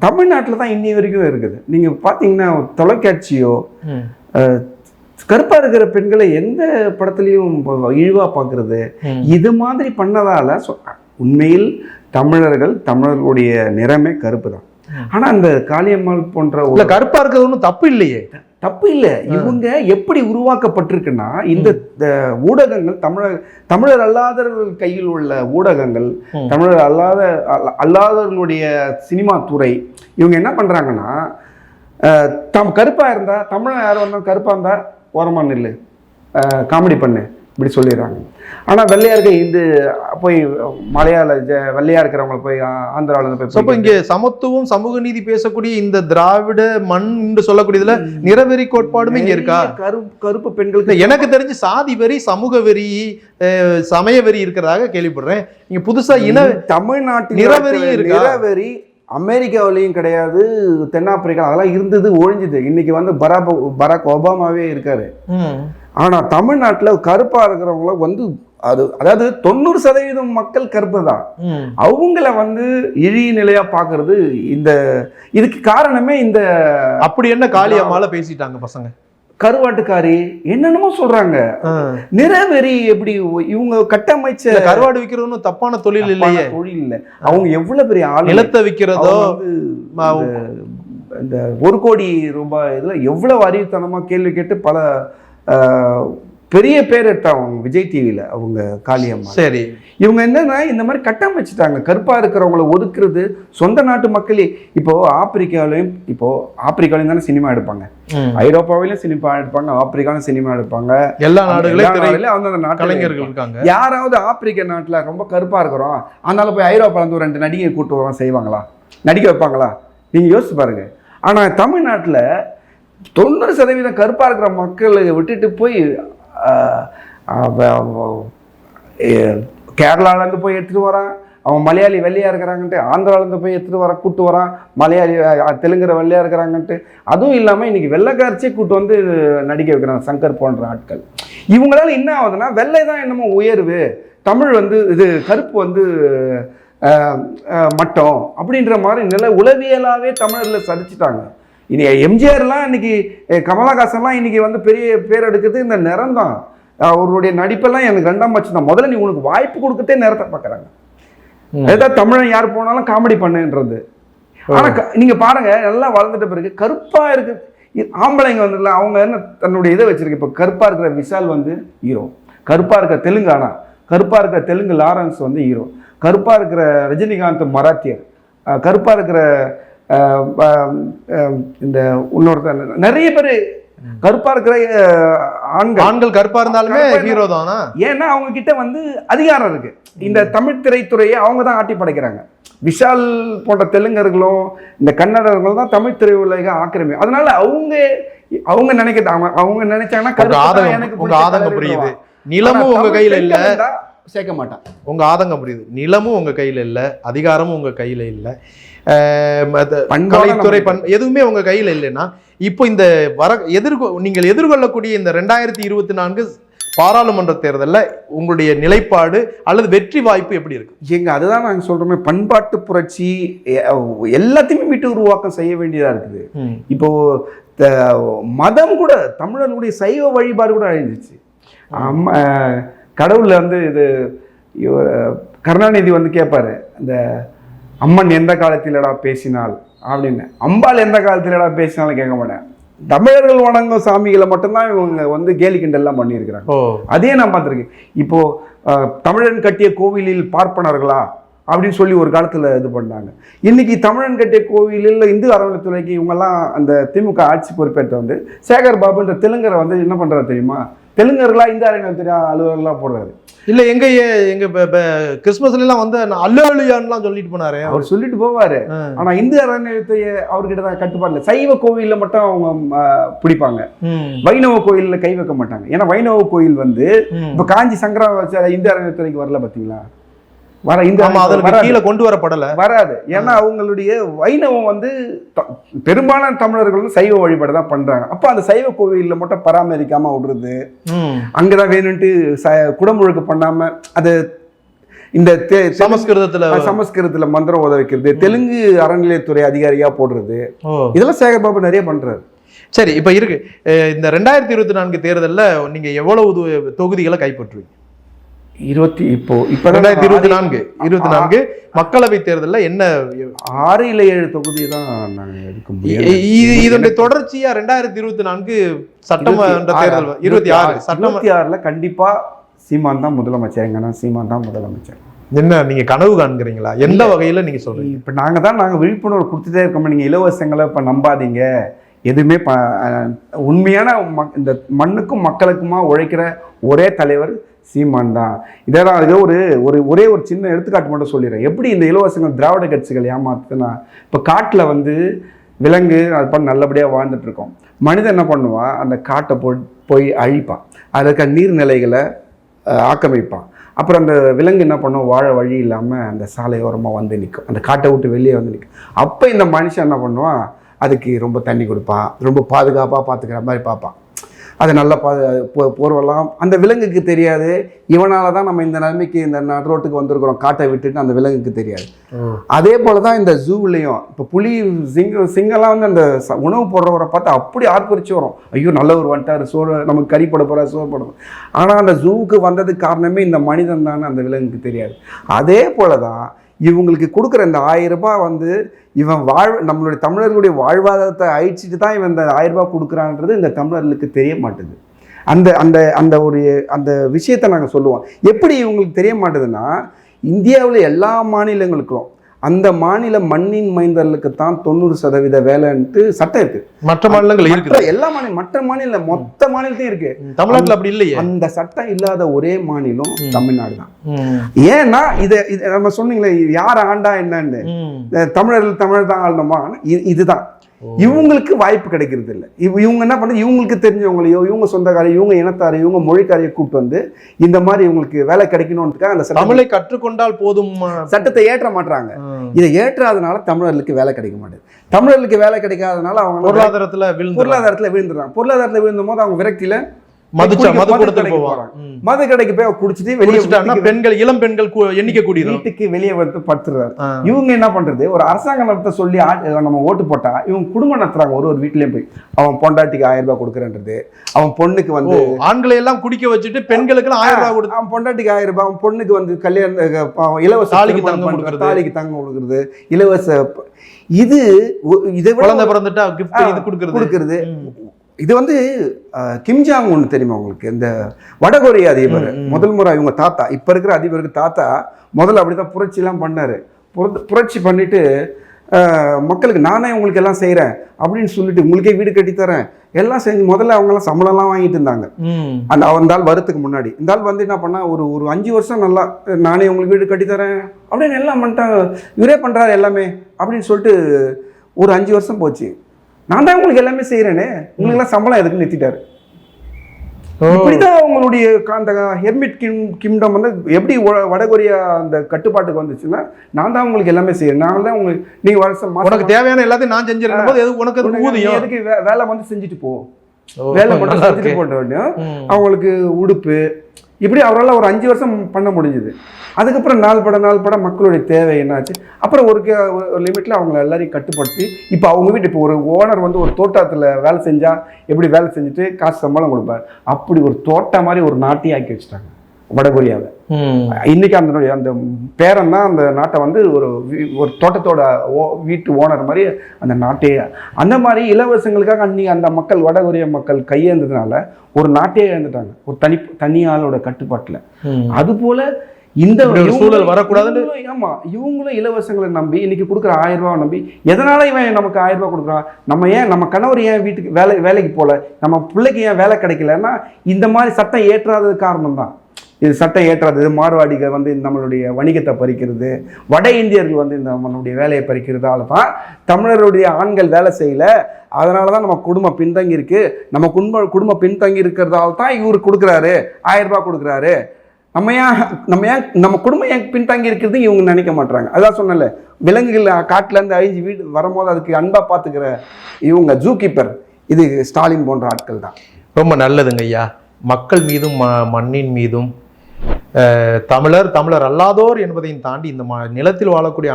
தமிழ்நாட்டில் தான் இன்னி வரைக்கும் இருக்குது. நீங்க பாத்தீங்கன்னா தொலைக்காட்சியோ கருப்பா இருக்கிற பெண்களை எந்த படத்துலையும் இழிவா பார்க்கறது, இது மாதிரி பண்ணதால உண்மையில் தமிழர்களுடைய நிறமே கருப்பு தான். ஆனா அந்த காளியம்மாள் போன்ற கருப்பா இருக்கிறது ஒன்றும் தப்பு இல்லையே, தப்பு இல்லை. இவங்க எப்படி உருவாக்கப்பட்டிருக்குன்னா இந்த ஊடகங்கள் தமிழர் அல்லாதவர்கள் கையில் உள்ள ஊடகங்கள், தமிழர் அல்லாதவர்களுடைய சினிமா துறை, இவங்க என்ன பண்றாங்கன்னா கருப்பா இருந்தா தமிழ் யாரும் வந்தாலும் கருப்பா இருந்தா ஓரமா நில்லு, காமெடி பண்ணு இப்படி சொல்லிடுறாங்க. ஆனால் வெள்ளையா இருக்க இது போய் மலையாள வெள்ளையா இருக்கிறவங்களை போய் ஆந்திராவில் போய் இங்கே சமத்துவம் சமூக நீதி பேசக்கூடிய இந்த திராவிட மண் என்று சொல்லக்கூடியதுல நிறவெறி கோட்பாடுமே இங்க இருக்கா? கருப்பு பெண்களுக்கு எனக்கு தெரிஞ்சு சாதி வெறி, சமூக வெறி, சமய வெறி இருக்கிறதாக கேள்விப்படுறேன். நீங்க புதுசா தமிழ்நாட்டில் நிறவெறியும் இருக்கா? நிறவெறி அமெரிக்காவிலையும் கிடையாது, தென்னாப்பிரிக்கா அதெல்லாம் இருந்தது, ஒழிஞ்சுது. இன்னைக்கு வந்து பராக் ஒபாமாவே இருக்காரு. ஆனா தமிழ்நாட்டில் கருப்பா இருக்கிறவங்கள வந்து அதாவது 90% மக்கள் கருப்பு தான். அவங்கள வந்து இழிய நிலையா பாக்குறது இதுக்கு காரணமே இந்த அப்படி என்ன காளியம்மால பேசிட்டாங்க பசங்க, கருவாட்டுக்காரி என்னென்னமோ சொல்றாங்க. நிறவெறி எப்படி இவங்க கட்டமைச்ச கருவாடு விற்கிறதுன்னு தப்பான தொழில் இல்லையே, தொழில் இல்லை. அவங்க எவ்வளவு பெரிய நிலத்தை விற்கிறதோ இந்த 1 கோடி ரூபாய் இதுல எவ்வளவு அறிவுத்தனமா கேள்வி கேட்டு பல பெரிய பேர் எடுத்தாங்க விஜய் டிவியில அவங்க காளியம்மா. சரி, இவங்க என்னன்னா இந்த மாதிரி கட்டமைச்சிட்டாங்க, கருப்பா இருக்கிறவங்கள ஒதுக்குறது. சொந்த நாட்டு மக்களே இப்போ ஆப்பிரிக்காலையும் தானே சினிமா எடுப்பாங்க, ஐரோப்பாவிலும் சினிமா எடுப்பாங்க, ஆப்பிரிக்காவிலும் சினிமா எடுப்பாங்க, எல்லா நாடுகளிலும் அந்த நாட்டு இருக்காங்க. யாராவது ஆப்பிரிக்க நாட்டுல ரொம்ப கருப்பா இருக்கிறோம் அதனால போய் ஐரோப்பால இருந்து 2 நடிகை கூட்டு வரோம் செய்வாங்களா? நடிக்க வைப்பாங்களா? நீங்க யோசிச்சு பாருங்க. ஆனா தமிழ்நாட்டுல 90% கருப்பா இருக்கிற மக்களை விட்டுட்டு போய் கேரளாலேருந்து போய் எடுத்துகிட்டு வரான், அவன் மலையாளி வெள்ளையா இருக்கிறாங்கன்ட்டு, ஆந்திராலேருந்து போய் எடுத்துகிட்டு வர கூட்டு வரான், மலையாளி தெலுங்குற வெள்ளையா இருக்கிறாங்கன்ட்டு. அதுவும் இல்லாமல் இன்னைக்கு வெள்ளைக்காரச்சே கூட்டு வந்து நடிக்க வைக்கிறாங்க சங்கர் போன்ற ஆட்கள். இவங்களால என்ன ஆகுதுன்னா வெள்ளை தான் என்னமோ உயர்வு, தமிழ் வந்து இது கருப்பு வந்து மட்டம் அப்படின்ற மாதிரி உளவியலாவே தமிழர்ல சரிச்சிட்டாங்க. இனி எம்ஜிஆர்லாம் இன்னைக்கு கமலஹாசன்லாம் இன்னைக்கு வந்து பெரிய பேர் எடுக்கிறது இந்த நிறம் தான். அவருடைய நடிப்பெல்லாம் எனக்கு 2ஆம் பட்சம் தான். முதல்ல நீ உனக்கு வாய்ப்பு கொடுக்கட்டே நேரத்தை பார்க்குறாங்க. ஏதாவது தமிழன் யார் போனாலும் காமெடி பண்ணுன்றது. ஆனா நீங்க பாருங்க, நல்லா வளர்ந்துட்ட பிறகு கருப்பா இருக்கு ஆம்பளைங்க வந்துடல, அவங்க என்ன தன்னுடைய இதை வச்சிருக்கு. இப்போ கருப்பா இருக்கிற விஷால் வந்து ஹீரோ, கருப்பா இருக்கிற தெலுங்கானா, கருப்பா இருக்கிற தெலுங்கு லாரன்ஸ் வந்து ஹீரோ, கருப்பா இருக்கிற ரஜினிகாந்த் மராத்தியர், கருப்பா இருக்கிற இந்த இன்னொருத்தர், நிறைய பேர் கருப்பா இருக்கிற ஆண்கள் கருப்பா இருந்தாலுமே ஹீரோ தானா? ஏன்னா அவங்க கிட்ட வந்து அதிகாரம் இருக்கு. இந்த தமிழ் திரைத்துறையை அவங்க தான் ஆட்டி படைக்கிறாங்க. விஷால் போன்ற தெலுங்கர்களும் இந்த கன்னடர்களும் தான் தமிழ் திரையுலக ஆக்கிரமி. அதனால அவங்க நினைக்கிறாங்க, அவங்க நினைச்சாங்கன்னா உங்க ஆதங்கம் புரியுது. நிலமும் உங்க கையில இல்ல, சேர்க்க மாட்டான். உங்க ஆதங்கம் புரியுது. நிலமும் உங்க கையில இல்ல, அதிகாரமும் உங்க கையில இல்ல, கலைத்துறை எதுவுமே உங்க கையில இல்லைன்னா இப்போ இந்த நீங்கள் எதிர்கொள்ளக்கூடிய இந்த 2024 பாராளுமன்ற தேர்தலில் உங்களுடைய நிலைப்பாடு அல்லது வெற்றி வாய்ப்பு எப்படி இருக்கு? அதுதான் நாங்க சொல்றோமே, பண்பாட்டு புரட்சி எல்லாத்தையுமே மீட்டு உருவாக்கம் செய்ய வேண்டியதா இருக்குது. இப்போ மதம் கூட, தமிழர்களுடைய சைவ வழிபாடு கூட அழிஞ்சிச்சு. கடவுள்ல வந்து இது கருணாநிதி வந்து கேட்பாரு, இந்த அம்மன் எந்த காலத்திலடா பேசினாள் அப்படின்னு, அம்பாள் எந்த காலத்திலடா பேசினாலும் கேட்க மாட்டேன். தமிழர்கள் வணங்கும் சாமிகளை மட்டும்தான் இவங்க வந்து கேலி கிண்டெல்லாம் பண்ணியிருக்கிறாங்க. அதே நான் பார்த்துருக்கேன். இப்போ தமிழன் கட்டிய கோவிலில் பார்ப்பனர்களா அப்படின்னு சொல்லி ஒரு காலத்துல இது பண்ணாங்க. இன்னைக்கு தமிழன் கட்டிய கோவிலில் இந்து அறநிலையத்துறைக்கு இவங்கெல்லாம் அந்த திமுக ஆட்சி பொறுப்பேற்ற வந்து சேகர் பாபுன்ற தெலுங்கரை வந்து என்ன பண்றாரு தெரியுமா, தெலுங்கர்களா இந்து அறநிலையத்துறை அலுவலர்களா போடுறாரு. இல்ல எங்க கிறிஸ்துமஸ்ல எல்லாம் வந்து அல்லேலூயான்னுலாம் சொல்லிட்டு போனாரு. அவர் சொல்லிட்டு போவாரு. ஆனா இந்து அறநிலையத்தை அவர்கிட்ட தான் கட்டுப்பாடு இல்லை. சைவ கோவில்ல மட்டும் அவங்க பிடிப்பாங்க, வைணவ கோயில்ல கை வைக்க மாட்டாங்க. ஏன்னா வைணவ கோயில் வந்து இப்ப காஞ்சி சங்கராச்சாரிய இந்து அறநிலையத்துறைக்கு வரல பாத்தீங்களா, வர இந்த கீழே கொண்டு வரப்படல, வராது. ஏன்னா அவங்களுடைய வைணவம் வந்து பெரும்பாலான தமிழர்கள் வந்து சைவ வழிபாடு தான் பண்றாங்க. அப்ப அந்த சைவ கோவில்ல மட்டும் பராமரிக்காம விடுறது, அங்கதான் வேணும்ட்டு குடமுழுக்கு பண்ணாம அது இந்த சமஸ்கிருதத்துல மந்திரம் ஓத வைக்கிறது, தெலுங்கு அறநிலையத்துறை அதிகாரியா போடுறது, இதெல்லாம் சேகர் பாபு நிறைய பண்றாரு. சரி, இப்ப இருக்கு இந்த 2024 தேர்தல்ல நீங்க எவ்வளவு தொகுதிகளை கைப்பற்றுவீங்க? 2024 மக்களவை தேர்தலில் என்ன 6 இல்ல 7 தொகுதி தான் நாங்கள் எடுக்க முடியும். இதனுடைய தொடர்ச்சியா 2024 சட்டமன்ற தேர்தல் 26 கண்டிப்பா சீமான் தான் முதலமைச்சர். எங்கன்னா சீமான் தான் முதலமைச்சர். என்ன நீங்க கனவு காண்கிறீங்களா? எந்த வகையில நீங்க சொல்றீங்க? இப்ப நாங்க விழிப்புணர்வு கொடுத்துட்டே இருக்கோம். நீங்க இலவசங்களை இப்ப நம்பாதீங்க, எதுவுமே உண்மையான இந்த மண்ணுக்கும் மக்களுக்குமா உழைக்கிற ஒரே தலைவர் சீமான் தான். இதெல்லாம் இது ஒரே ஒரு சின்ன எடுத்துக்காட்டு மட்டும் சொல்லிடுறேன். எப்படி இந்த இலவசங்கள் திராவிட கட்சிகள் ஏமாத்துனா, இப்போ காட்டில் வந்து விலங்கு அது பண்ண நல்லபடியாக வாழ்ந்துட்டு இருக்கோம். மனிதன் என்ன பண்ணுவான், அந்த காட்டை போய் அழிப்பான், அதில் இருக்க நீர்நிலைகளை ஆக்கிரமிப்பான். அப்புறம் அந்த விலங்கு என்ன பண்ணும், வாழ வழி இல்லாமல் அந்த சாலையோரமாக வந்து நிற்கும், அந்த காட்டை விட்டு வெளியே வந்து நிற்கும். அப்போ இந்த மனுஷன் என்ன பண்ணுவான், அதுக்கு ரொம்ப தண்ணி கொடுப்பான், ரொம்ப பாதுகாப்பாக பார்த்துக்கிற மாதிரி பார்ப்பான். அதை நல்லா போர்வெல்லாம் அந்த விலங்குக்கு தெரியாது. இவனால தான் நம்ம இந்த நிலைமைக்கு இந்த ரோட்டுக்கு வந்திருக்கிறோம், காட்டை விட்டுட்டு அந்த விலங்குக்கு தெரியாது. அதே போல தான் இந்த ஜூவிலையும் இப்போ புலி சிங்கெல்லாம் வந்து அந்த உணவு போடுறவரை பார்த்து அப்படி ஆர்ப்பரிச்சு வரும், ஐயோ நல்லவர் வந்துட்டார், சோறு நமக்கு கறி போட போகிறார், சோறு போட. ஆனால் அந்த ஜூவுக்கு வந்ததுக்கு காரணமே இந்த மனிதன் தானே அந்த விலங்குக்கு தெரியாது. அதே போல தான் இவங்களுக்கு கொடுக்குற இந்த 1000 ரூபாய் வந்து இவன் நம்மளுடைய தமிழர்களுடைய வாழ்வாதாரத்தை அழிச்சிட்டு தான் இவன் இந்த 1000 ரூபாய் கொடுக்குறான்றது இந்த தமிழர்களுக்கு தெரிய மாட்டுது. அந்த விஷயத்தை நாங்கள் சொல்லுவோம். எப்படி இவங்களுக்கு தெரிய மாட்டுதுன்னா, இந்தியாவில் எல்லா மாநிலங்களுக்கும் அந்த மாநில மண்ணின் மைந்தர்களுக்கு தான் 90% வேலைன்ட்டு சட்டம் இருக்கு. மற்ற மாநிலங்கள் இருக்கு, எல்லா மற்ற மாநில மொத்த மாநிலத்தையும் இருக்கு. தமிழ்நாட்டில் அப்படி இல்லையே. அந்த சட்டம் இல்லாத ஒரே மாநிலம் தமிழ்நாடு தான். ஏன்னா இதை நம்ம சொன்னீங்களே, யார் ஆண்டா என்னன்னு, தமிழர் தான் ஆளணுமா, இதுதான். இவங்களுக்கு வாய்ப்பு கிடைக்கிறது இல்லை. இவங்க என்ன பண்ணுறது, இவங்களுக்கு தெரிஞ்சவங்களையோ இவங்க சொந்தக்காரையோ இவங்க இனத்தாரையோ இவங்க மொழிக்காரையோ கூப்பிட்டு வந்து இந்த மாதிரி இவங்களுக்கு வேலை கிடைக்கணும்னுக்காக அந்த தமிழை கற்றுக்கொண்டால் போதும் சட்டத்தை ஏற்ற மாட்டாங்க. இதை ஏற்றாதனால தமிழர்களுக்கு வேலை கிடைக்க மாட்டேது. தமிழர்களுக்கு வேலை கிடைக்காதனால அவங்க பொருளாதாரத்தில் விழுந்துடுறாங்க. பொருளாதாரத்தில் விழுந்துடும் போது அவங்க விரக்தியில் மது கூடத்துக்கு கடைக்கு போவாங்க. போறாங்க. மது கடைக்கு போய் குடிச்சிட்டு வெளியே பெண்கள், இளம் பெண்கள் எண்ணிக்கை கூடிரும். வீட்டுக்கு வெளியே வந்து படுத்துறாரு. இவங்க என்ன பண்றது, ஒரு அரசாங்க நடத்த சொல்லி நம்ம ஓட்டு போட்டா இவங்க குடும்பம் நடத்துறாங்க. ஒரு வீட்லயும் போய் அவன் பொண்டாட்டிக்கு 1000 ரூபாய் கொடுக்குறேன்றது, அவன் பொண்ணுக்கு வந்து ஆண்களை எல்லாம் குடிக்க வச்சுட்டு பெண்களுக்கு 1000 ரூபாய் கொடுத்து, அவன் பொண்டாட்டிக்கு 1000 ரூபாய், அவன் பொண்ணுக்கு வந்து கல்யாணம் இலவச தாலிக்கு தங்கம் கொடுக்கறது, இலவச இது இதை குழந்தை பிறந்துட்டா கிஃப்ட் இது கொடுக்கறது. இது வந்து கிம் ஜாங் ஒன்று தெரியுமா உங்களுக்கு, இந்த வடகொரிய அதிபர் முதல் முறை இவங்க தாத்தா, இப்போ இருக்கிற அதிபருக்கு தாத்தா முதல்ல அப்படிதான் புரட்சிலாம் பண்ணாரு. புரட்சி பண்ணிட்டு மக்களுக்கு நானே உங்களுக்கு எல்லாம் செய்கிறேன் அப்படின்னு சொல்லிட்டு உங்களுக்கே வீடு கட்டித்தரேன் எல்லாம் செஞ்சு முதல்ல அவங்கெல்லாம் சம்பளம்லாம் வாங்கிட்டு இருந்தாங்க. அந்த ஆள் வரத்துக்கு முன்னாடி இந்த ஆள் வந்து என்ன பண்ணா, ஒரு 5 வருஷம் நல்லா நானே உங்களுக்கு வீடு கட்டித்தரேன் அப்படின்னு எல்லாம் பண்ணிட்டாங்க. இவரே பண்ணுறாரு எல்லாமே அப்படின்னு சொல்லிட்டு ஒரு 5 வருஷம் போச்சு. நான் தான் உங்களுக்கு எல்லாமே செய்கிறேனே, உங்களுக்கெல்லாம் சம்பளம் எதுக்கு நிறுத்திட்டாரு. இப்படிதான் அவங்களுடைய அந்த ஹெர்மிட் கிங்டம் வந்து எப்படி வடகொரியா அந்த கட்டுப்பாட்டுக்கு வந்துச்சுன்னா, நான் தான் உங்களுக்கு எல்லாமே செய்யறேன், நான் தான் உங்களுக்கு, நீங்க வருஷம் உனக்கு தேவையான எல்லாத்தையும் நான் செஞ்சிருக்கும் போது உனக்கு ஊதியம் எதுக்கு, வேலை வந்து செஞ்சுட்டு போ, வேலை மட்டும் செஞ்சுட்டு போட்ட வேண்டியும். அவங்களுக்கு உடுப்பு இப்படி அவரால் ஒரு 5 வருஷம் பண்ண முடிஞ்சுது. அதுக்கப்புறம் நாள் பட மக்களுடைய தேவை என்னாச்சு, அப்புறம் ஒரு லிமிட்டில் அவங்கள எல்லாரையும் கட்டுப்படுத்தி இப்போ அவங்க வீட்டு, இப்போ ஒரு ஓனர் வந்து ஒரு தோட்டத்தில் வேலை செஞ்சால் எப்படி வேலை செஞ்சுட்டு காசு சம்பளம் கொடுப்பார், அப்படி ஒரு தோட்டம் மாதிரி ஒரு நாட்டையே ஆக்கி வச்சுட்டாங்க வடகொரியாவை. இன்னைக்கு அந்த பேரன் தான் அந்த நாட்டை வந்து ஒரு தோட்டத்தோட வீட்டு ஓனர் மாதிரி அந்த நாட்டையே, அந்த மாதிரி இலவசங்களுக்காக அன்னைக்கு அந்த மக்கள், வடகொரிய மக்கள் கையேந்ததுனால ஒரு நாட்டையே இழந்துட்டாங்க, ஒரு தனியாளோட கட்டுப்பாட்டில். அது போல இந்த சூழல் வரக்கூடாதுன்னு, ஆமா, இவங்களும் இலவசங்களை நம்பி இன்னைக்கு கொடுக்குற 1000 ரூபாய் நம்பி, எதனால இவன் நமக்கு 1000 ரூபாய் கொடுக்குறான், நம்ம கணவர் ஏன் வீட்டுக்கு வேலைக்கு போல, நம்ம பிள்ளைக்கு ஏன் வேலை கிடைக்கலன்னா இந்த மாதிரி சட்டம் ஏற்றாதது காரணம் தான். இது சட்டம் ஏற்றாதது, மார்வாடிகள் வந்து நம்மளுடைய வணிகத்தை பறிக்கிறது, வட இந்தியர்கள் வந்து இந்த நம்மளுடைய வேலையை பறிக்கிறதால தான் தமிழருடைய ஆண்கள் வேலை செய்யல, அதனால தான் நம்ம குடும்பம் பின்தங்கி இருக்கு, நம்ம குடும்பம் பின்தங்கி இருக்கிறதால தான் இவரு கொடுக்குறாரு 1000 ரூபாய் கொடுக்குறாரு. நம்ம குடும்பம் ஏன் பின்தங்கி இருக்கிறது இவங்க நினைக்க மாட்டாங்க. அதான் சொன்னல, விலங்குகள் காட்டுலேருந்து அழிஞ்சு வீடு வரும்போது அதுக்கு அன்பா பார்த்துக்கிற இவங்க ஜூ கீப்பர், இது ஸ்டாலின் போன்ற ஆட்கள் தான். ரொம்ப நல்லதுங்க ஐயா. மக்கள் மீதும் மண்ணின் மீதும் தமிழர் அல்லாதோர் என்பதையும் தாண்டி இந்த நிலத்தில் வாழக்கூடிய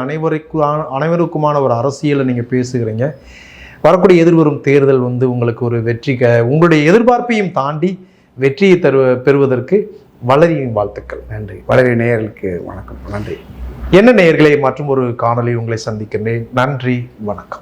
அனைவருக்குமான ஒரு அரசியலை நீங்கள் பேசுகிறீங்க. வரக்கூடிய எதிர்வரும் தேர்தல் வந்து உங்களுக்கு ஒரு உங்களுடைய எதிர்பார்ப்பையும் தாண்டி வெற்றியை பெறுவதற்கு வளரியின் வாழ்த்துக்கள். நன்றி. வளரி நேயர்களுக்கு வணக்கம். நன்றி. என்ன நேயர்களை மற்றும் ஒரு காணொலி உங்களை சந்திக்கிறேன். நன்றி, வணக்கம்.